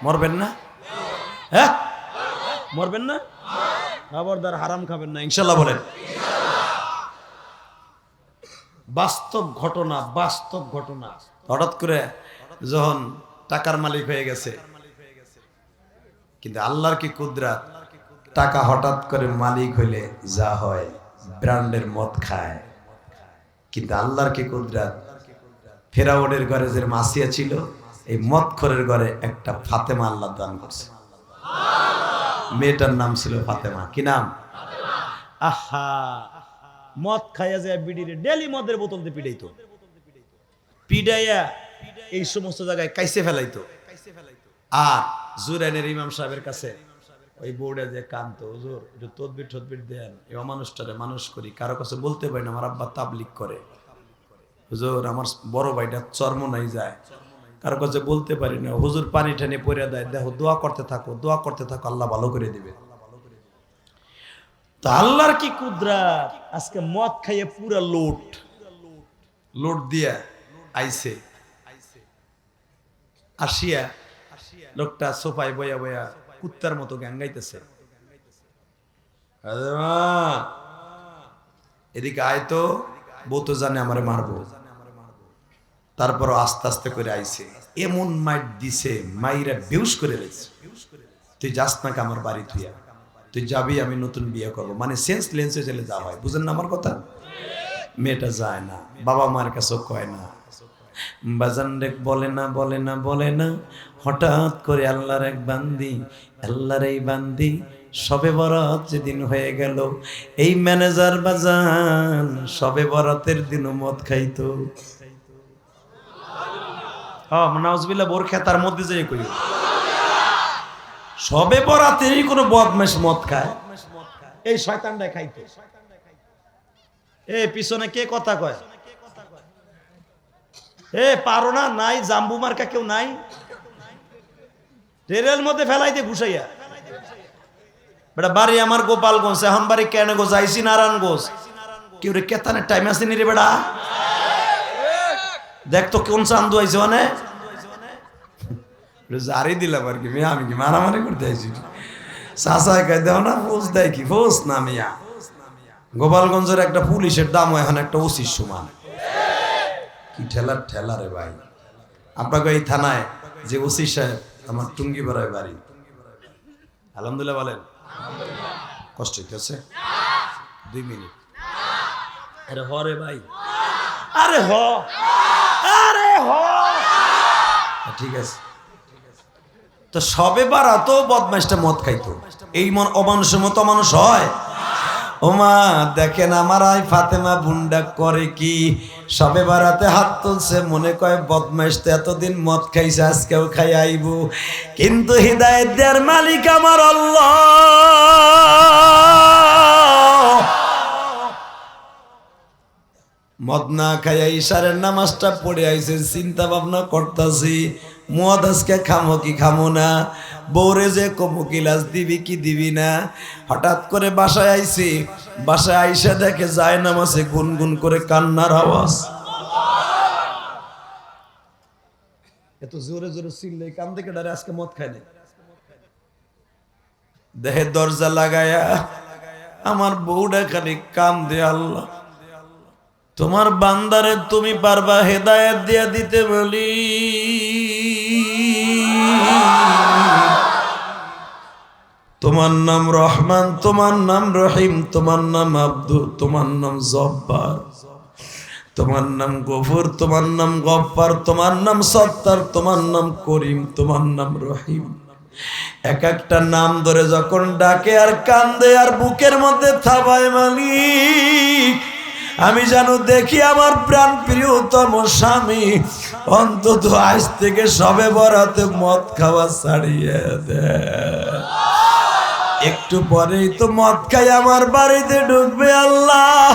মরবেন না? হ্যাঁ মরবেন না? খবরদার হারাম খাবেন না ইনশাল্লাহ বলেন। বাস্তব ঘটনা, বাস্তব ঘটনা। হঠাৎ করে যখন টাকার মালিক হয়ে গেছে, কিন্তু আল্লাহর কি কুদরত, টাকা হঠাৎ করে মালিক হইলে যা হয় ব্র্যান্ডের মদ খায়। কিন্তু আল্লাহর কি কুদরত, ফেরাউনের ঘরে যে মাসিয়া ছিল, এই মদখোরের ঘরে একটা ফাতেমা আল্লাহ দান করছে। মেয়েটার নাম ছিল ফাতেমা। কি নাম? আহা, মদ খাইয়া যায় বিড়িরে ডেলি মদের বোতল দিয়ে পিড়াইতো, পিড়াইয়া এই সমস্ত জায়গায় কাইসে ফেলাইতো। আর জুরাইনের ইমাম সাহেবের কাছে ওই বোর্ডে যে কানতো, হুজুর একটু তদবির টদবির দেন, এই মানুষটারে মানুষ করি। কারো কাছে বলতে পারি না, আমার আব্বা তাবলিগ করে, হুজুর আমার বড় ভাইটা চর্ম নাই যায়, কারো কাছে বলতে পারি না, হুজুর পানি টানি পরে দেয়, দেখো দোয়া করতে থাকো, দোয়া করতে থাকো, আল্লাহ ভালো করে দিবে। তো আল্লাহর কি কুদরত, আজকে মদ খাইয়ে পুরা লোট দিয়া আইছে। আসিয়া লোকটা সোফায় বয়া বয়া কুত্তার মতো গান গাইতেছে, এদিকে আয় তো, বউ তো জানে আমারে মারবো। তারপর আস্তে আস্তে করে আইছে, এমন মাইট দিছে, মাইরা বেউস করে রেছে, তুই যাস না আমার বাড়ি থুইয়া, তুই যাবি, আমি নতুন বিয়ে করবো। মানে সেন্স লেন্সে চলে যাওয়া হয়, বুঝেন না আমার কথা? মেয়েটা যায় না, বাবা মার কাছেও কয় না, বাজান রেক বলে না বলে না বলে না। হঠাৎ করে আল্লাহর এক বান্দি, আল্লাহর এই বান্দি সবে বরাত যেদিন হয়ে গেল, এই ম্যানেজার বাজান সবে বরাতের দিনও মদ খাইতো। নাউজুবিল্লাহ, বোর খেতার মধ্যে যাই কই, সবে বরাতেরই কোনো বদমাশ মদ খায়, এই শয়তানটা খাইতো। এ পিছনে কে কথা কয়? এ পারো না, নাই জাম্বু মার্কা কেউ নাই, রেলের মধ্যে ফেলাইতে ঘুষাইয়া। বেটা বাড়ি আমার গোপালগঞ্জ, এখন বাড়ি কেন গো যাইছি নারায়ণগঞ্জ। কেউ রে কেতানের টাইম আছে নি রে বেড়া? দেখ তো কোন চান্দু আইছে, মানে জারি দিলাম আর কি, আমি কি মারামারি করতে আইছি? চাষায় খাই দেও না, ফোঁস দেয় কি? ফোঁস না মিয়া। গোপালগঞ্জের একটা পুলিশের দাম এখন একটা ওসির সমান। কি ঠেলার ঠেলা রে ভাই। আপনাকে এই থানায় যে ওসি সাহেব, আমার টুঙ্গি বেড়ায় বাড়ি, আলহামদুলিল্লাহ বলেন। কষ্ট হইতেছে? 2 মিনিট। আরে হ রে ভাই, আরে হ, আরে হ, ঠিক আছে। তো সবে বারাত বদমাইশটা মদ খাইতো, এই মন অমানুষের মতো মানুষ হয়? ওমা দেখেন আমার আই ফাতেমা বুন্ডা করে কি, সবে বারাতে হাত তুলছে, মনে কয় বদমাইশ তো এতদিন মদ খাইছে, আজকেও খাই আইব। কিন্তু হিদায়াত দেওয়ার মালিক আমার আল্লাহ। মদ না খাইয়া ইশারের নামাজটা পড়ে আইছে, চিন্তা ভাবনা করতাছি মদ আজকে খামো কি খামো না, বউরে যে কমু গিলাস দিবি কি দিবি না। হঠাৎ করে বাসায় আইছি, বাসায় আইসা দেখে যায় নামাজে গুনগুন করে কান্নার আওয়াজ। এত জোরে জোরে চিল্লে কান থেকে ডারে, আজকে মদ খায় নাই। দেহে দরজা লাগায়া আমার বউটা খালি কান দে, আল্লাহ তোমার বান্দারে তুমি পারবা হেদায়েত দিয়া দিতে বলি। তোমার নাম রহমান, তোমার নাম রহিম, তোমার নাম আব্দু, তোমার নাম জব্বার, তোমার নাম গফুর, তোমার নাম গফফার, তোমার নাম সত্তার, তোমার নাম করিম, তোমার নাম রহিম। এক একটা নাম ধরে যখন ডাকে আর কান্দে আর বুকের মধ্যে থাবায় মালিক, আমি জানো দেখি আমার প্রাণ প্রিয়তম স্বামী অন্তত আজ থেকে সবে বরাতে মদ খাওয়া ছাড়িয়ে দে। একটু পরেই তো মদ খাই আমার বাড়িতে ঢুকবে। আল্লাহ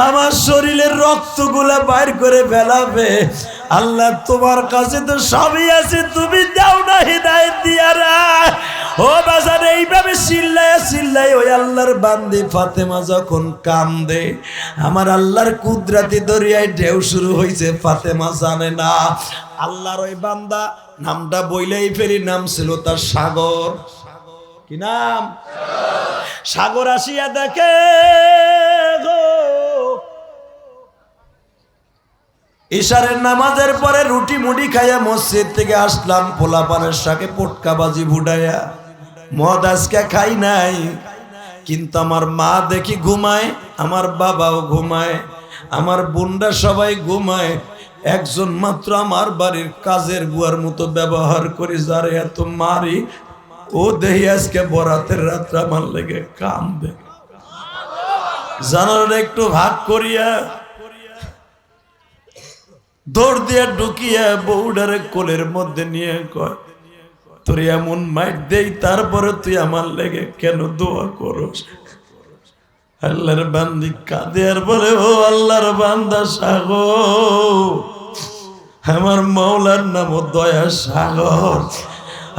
আমার শরীরের রক্তগুলা বাইর করে ফেলাবে। আল্লাহ তোমার কাছে তো সবই আছে, তুমি দাও না হিদায়াত দিয়া রা। ও বাজার এইভাবে চিল্লায় চিল্লায় ওই আল্লাহর বান্দি ফাতেমা যখন কান্দে, আমার আল্লাহর কুদরতি দরিয়ায় ঢেউ শুরু হয়েছে, ফাতেমা জানে না। আল্লাহর ওই বান্দা নামটা বইলেই ফেরি, নাম ছিল তার সাগর। কি নাম? সাগর আসিয়া দেখে গো, ইশারের নামাজের পরে রুটি মুড়ি খাইয়া মসজিদ থেকে আসলাম, পোলাপানের সাথে পটকাবাজি ভুডাইয়া, মদ আজকে খাই নাই, কিন্তু আমার মা দেখি ঘুমায়, আমার বাবাও ঘুমায়, আমার বোনরা সবাই ঘুমায়, একজন মাত্র আমার বাড়ির কাজের বুয়ার মতো ব্যবহার করি, যারে এত মারি, ও দেহি আজকে বরাতের রাত্রে আমার লেগে কান্দে। জানার একটু ভাগ করিয়া দৌড় দিয়া ঢুকিয়া বউডারে কোলের মধ্যে নিয়ে কয়, তোর এমন মাইট দেই তারপরে তুই আমার লেগে কেন দোয়া করস? আল্লাহর বান্দি কাঁদে আর বলে, ও আল্লাহর বান্দা সাগর, আমার মাওলার নাম দয়া সাগর,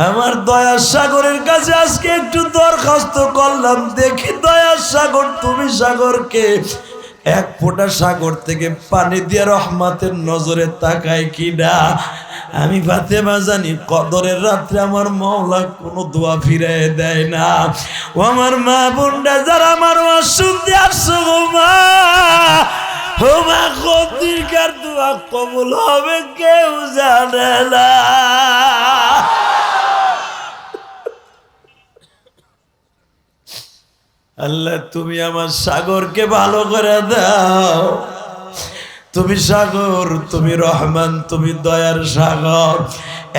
আমার দয়া সাগরের কাছে আজকে একটু দরখাস্ত করলাম, দেখি দয়া সাগর তুমি সাগরকে এক ফোঁটা সাগর থেকে পানি দিয়ে রহমতের নজরে তাকায় কিনা। আমি ফাতেমা জানি কদরের রাত্রে আমার মাওলা কোনো দোয়া ফিরায় দেয় না। ও আমার মা বোনরা যারা আমার শুনতে আসছো, মা ও মা, কদিনকার দোয়া কবুল হবে কেউ জানে না। আল্লাহ তুমি আমার সাগরকে ভালো করে দাও, তুমি সাগর, তুমি রহমান, তুমি দয়ার সাগর,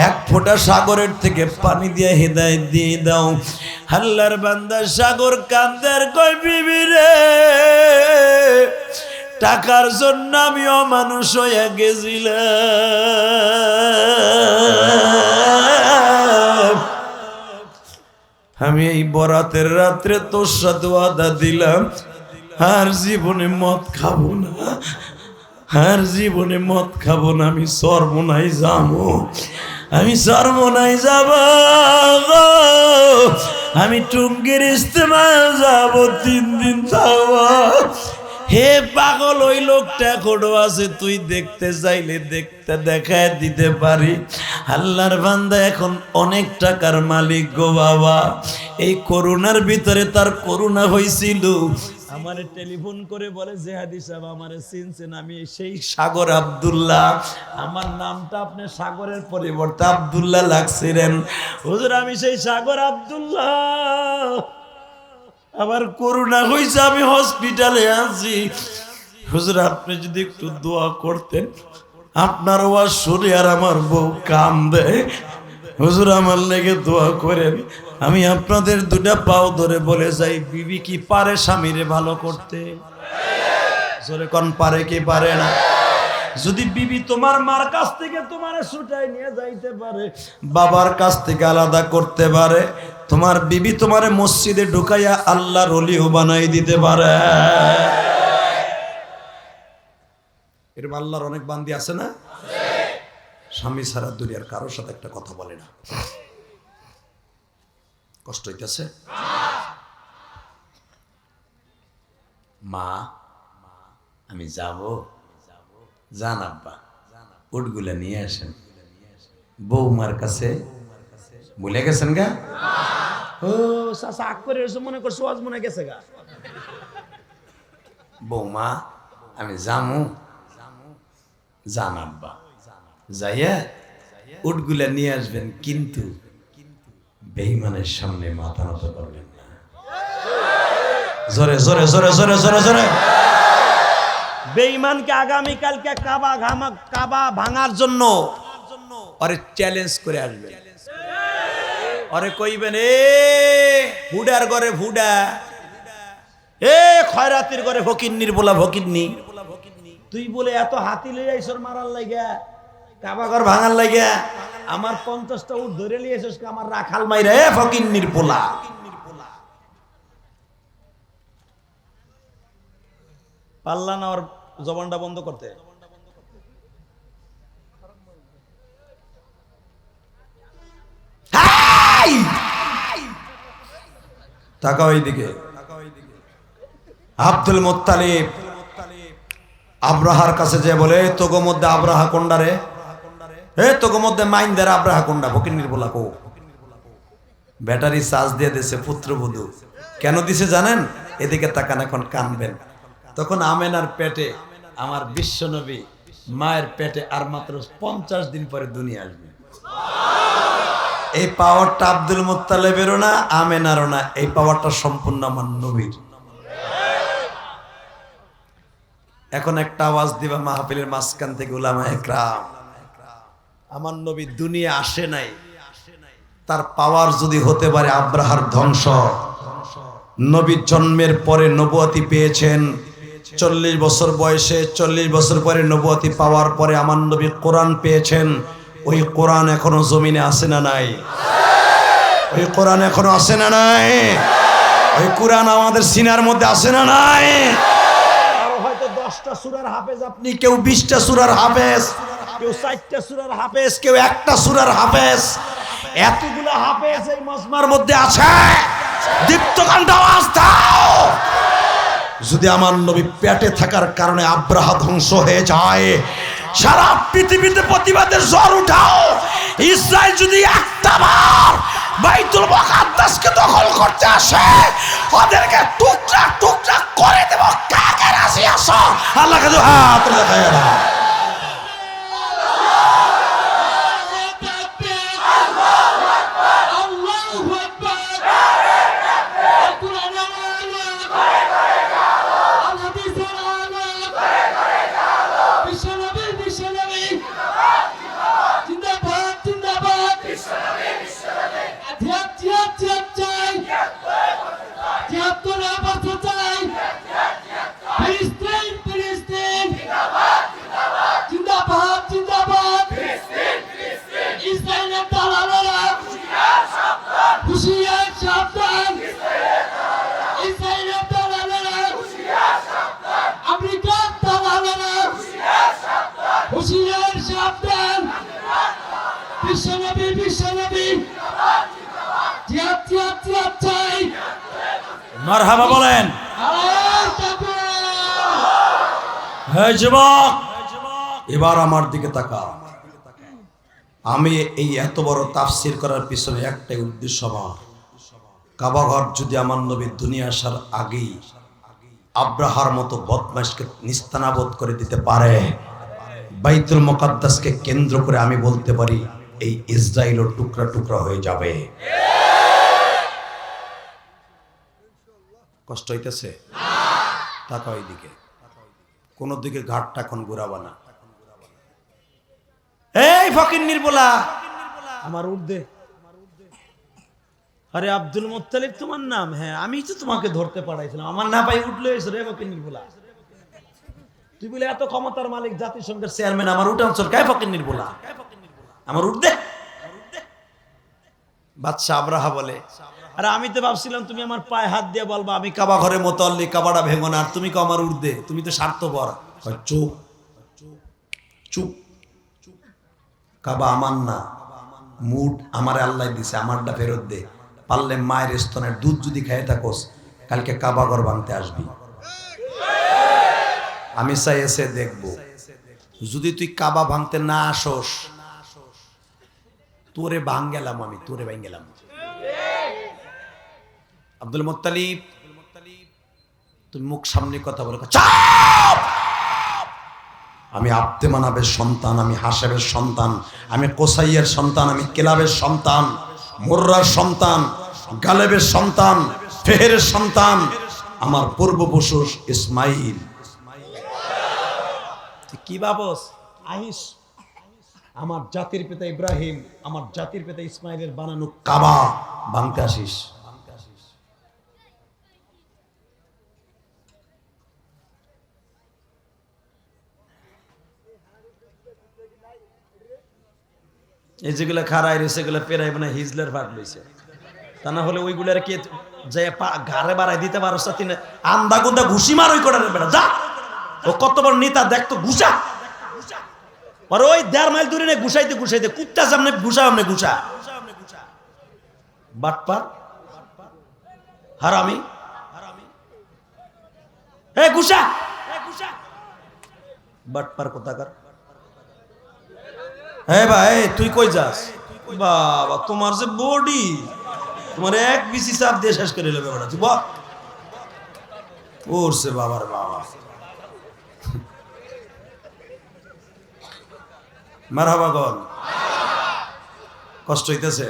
এক ফোঁটা সাগরের থেকে পানি দিয়ে হিদায়াত দিয়ে দাও। আল্লাহর বান্দা সাগর কান্দার কয়, বিবি রে, টাকার জন্য আমিও মানুষ হয়ে গেছিলাম, আমি এই বরাতের রাত্রে তোর সাথে ওয়াদা দিলাম আর জীবনে মদ খাবো না, আর জীবনে মদ খাবো না, আমি চরমোনাই যাবো, আমি চরমোনাই যাব, আমি টুঙ্গির ইস্তেমাল যাব, 3 দিন যাবো। হে পাগল, ওই লোকটা এখনো আছে, তুই দেখতে চাইলে দেখতে দেখায় দিতে পারি। আল্লাহর বান্দা এখন অনেক টাকার মালিক গো বাবা। এই করোনার ভিতরে তার করোনা হয়েছিল, আমারে টেলিফোন করে বলে, জেহাদি সাহেব আমারে চিনছেন, আমি সেই সাগর আব্দুল্লাহ, আমার নামটা আপনি সাগরের পরিবর্তে আব্দুল্লাহ লাগছিলেন। হুজুর আমি সেই সাগর আব্দুল্লাহ, আমার করোনা হয়েছে, আমি হসপিটালে আছি, হুজুর আপনি যদি একটু দোয়া করতেন, আপনার ওয়াজ শুনে আর আমার বউ কান্দে, হুজুর আমার লেগে দোয়া করেন। আমি আপনাদের 2টা পাও ধরে বলে যাই, বিবি কি পারে স্বামীরে ভালো করতে? জোরে কোন পারে কি পারে না? যদি বিবি তোমার মার কাছ থেকে তোমারে ছুটাই নিয়ে যাইতে পারে, বাবার কাছ থেকে আলাদা করতে পারে, তোমার বিবি তোমারে মসজিদে ঢুকাইয়া আল্লাহর ওলিও বানাই দিতে পারে। এরকম আল্লাহর অনেক বান্দি আছে না? স্বামী ছাড়া দুনিয়ার কারোর সাথে একটা কথা বলে না। কষ্ট হইতেছে? মা আমি যাব, জান আব্বা, উটগুলা নিয়ে আসেন। বৌমার কাছে ভুলে গেছেন গা? ও চাচা আগ করে মনে করছো আজ মনে গেছে গা। বৌমা আমি যামু, জান আব্বা, যাইয়া উটগুলা নিয়ে আসবেন, কিন্তু বেঈমানের সামনে মাথা নত করবেন না। জোরে জোরে জোরে জোরে জোরে জোরে। বেঈমানকে আগামীকালকে কাবা ভাঙার জন্য আরে চ্যালেঞ্জ করে আসবেন, আরে কইবেন, এ ভুডার ঘরে ভুডা, এ খয়রাতির ঘরে ফকিন্নির বলা ফকিন্নি, তুই বলে এত হাতি লই আইছর মারার লাগা, কাবা ঘর ভাঙার লাগা, আমার 50টা উট ধরে লিয়েছিস আমার রাখাল মাইরা, এ ফকিন্নির পোলা। পাল্লা না ওর জবানটা বন্ধ করতে। তাকাও এইদিকে। আব্দুল মুত্তালিব আব্রাহার কাছে যে বলে, তোগো মধ্যে আব্রাহা কোন্ডা রে? তোগো মধ্যে মাইন্দের আব্রাহা কোন্ডা? ফকিন্নির বলা কো। ব্যাটারি চার্জ দিয়ে দিছে পুত্রবধূ। কেন দিছে জানেন? এদিকে তাকান, এখন কানবেন। তখন আমেনার পেটে আমার বিশ্বনবী মায়ের পেটে আর মাত্র 50 দিন পরে দুনিয়া আসবে। এই পাওয়ারটা আব্দুল মুত্তালিবেরও না, আমেনারও না, এই পাওয়ারটা সম্পূর্ণ আমার নবীর। এখন একটা আওয়াজ দিবা মাহফিলের মাঝখান থেকে, উলামায়ে কেরাম, আমার নবী দুনিয়া আসে নাই, তার পাওয়ার যদি হতে পারে আব্রাহার ধ্বংস। নবীর জন্মের পরে নবুয়তি পেয়েছেন 40 বছর বয়সে, 40 বছর পরে নবুয়তি পাওয়ার পরে আমার নবী কোরআন পেয়েছেন। ওই কোরআন এখনো জমিনে আছে না নাই? ওই কোরআন এখনো আছে না নাই? ওই কোরআন আমাদের সিনার মধ্যে আছে না নাই? আরো হয়তো 10টা সূরার হাফেজ আপনি, কেউ 20টা সূরার হাফেজ, কেউ 4টা সূরার হাফেজ, কেউ একটা সূরার হাফেজ। এতগুলো হাফেজ এই মজমার মধ্যে আছে। দীপ্তকান্ত আওয়াজ দাও। যদি আমার নবী পেটে থাকার কারণে আব্রাহা ধ্বংস হয়ে যায়, সারা পৃথিবীতে প্রতিবাদের ঝড় উঠাও। ইসরায়েল যদি একটা বার বাইতুল মুকাদ্দাসকে দখল করতে আসে, ওদেরকে টুকরা টুকরা করে দেব। কাকে রাজি আছো? আল্লাহকে তো হাত দেখায় না। মারহাবা বলেন। হে যুবক, এবার আমার দিকে তাকা। আমি এই এত বড় তাফসীর করার পিছনে একটাই উদ্দেশ্য আমার। কাবাঘর যদি আমার নবী দুনিয়া আসার আগেই আব্রাহার মতো বদমাশকে নিস্তানাবুদ করে দিতে পারে, বাইতুল মুকাদ্দাসকে কেন্দ্র করে আমি বলতে পারি এই ইসরায়েলও টুকরা টুকরা হয়ে যাবে। কষ্ট হইতেছে? তাকাও এইদিকে, কোন দিকে ঘাটটা এখন ঘুরাবা না। এই ফকিন্নির বলা আমার উর্দে। আরে আব্দুল মুত্তালিব তোমার নাম? হ্যাঁ, আমি তো তোমাকে ধরতে পারাইছিলাম, আমার না পাই উঠলো এসে রে ফকিন্নির বলা। তুই বলে এত ক্ষমতার মালিক, জাতিসংঘের চেয়ারম্যান, আমার উঠান চল কায় ফকিন্নির বলা? আমার উর্দে। বাদশা আব্রাহা বলে, আরে আমি তো ভাবছিলাম তুমি আমার পায়ে হাত দিয়ে বলবা আমি কাবা ঘরের মুতাল্লি, কাবাটা ভেঙো না, আর তুমি কো আমার উর্দে, তুমি তো স্বার্থপর। চুপ চুপ, কাবা আমার না, মুড আমার আল্লাহ দিছে, আমারটা ফেরত দে। পারলে মায়ের স্তনের দুধ যদি খেয়ে থাকোস, কালকে কাবা ঘর ভাঙতে আসবি। আমি চাই এসে দেখবো, যদি তুই কাবা ভাঙতে না আসোস, তোরে ভাঙ গেলাম, আমি তোরে ভাঙ গেলাম। আব্দুল মুত্তালিব, তুমি মুখ সামনে কথা বলো। চাপ! আমি আব্দে মানাবের সন্তান, আমি হাসেবের সন্তান, আমি কোসাইয়ের সন্তান, আমি কেলাবের সন্তান, মুর্রার সন্তান, গালেবের সন্তান, ফেহেরের সন্তান, আমার পূর্বপুরুষ ইসমাইল। কি ভাবস আহিস? আমার জাতির পিতা ইব্রাহিম, আমার জাতির পিতা ইসমাইলের বানানো কাবা ভাঙতে আসিস? এই যেগুলো খারাই রয়েছে, এগুলো পেরাই মানে হিজলার ভাগ লইছে। তা না হলে ওইগুলার কে যে ঘাড়ে বাড়াই দিতে পারো, আন্দা গুন্দা ঘুষি মার ওই কটার বেড়া যা। ও কত বড় নেতা দেখতো ঘুষা আর ওই 1.5 মাইল দূরে নেই ঘুষাইতে ঘুষাইতে কুত্তা সামনে ঘুষা আমনে ঘুষা বাটপার হারামি এ ঘুষা বাটপার কোথাকার হ্যাঁ ভাই তুই কই যাস বাবা তোমার যে বডি তোমার এক বিসি চাপ দিয়ে শেষ করে নেবে বেটা তুই বল ওরছে বাবার বাবা মারহাবা গল কষ্ট হইতেছে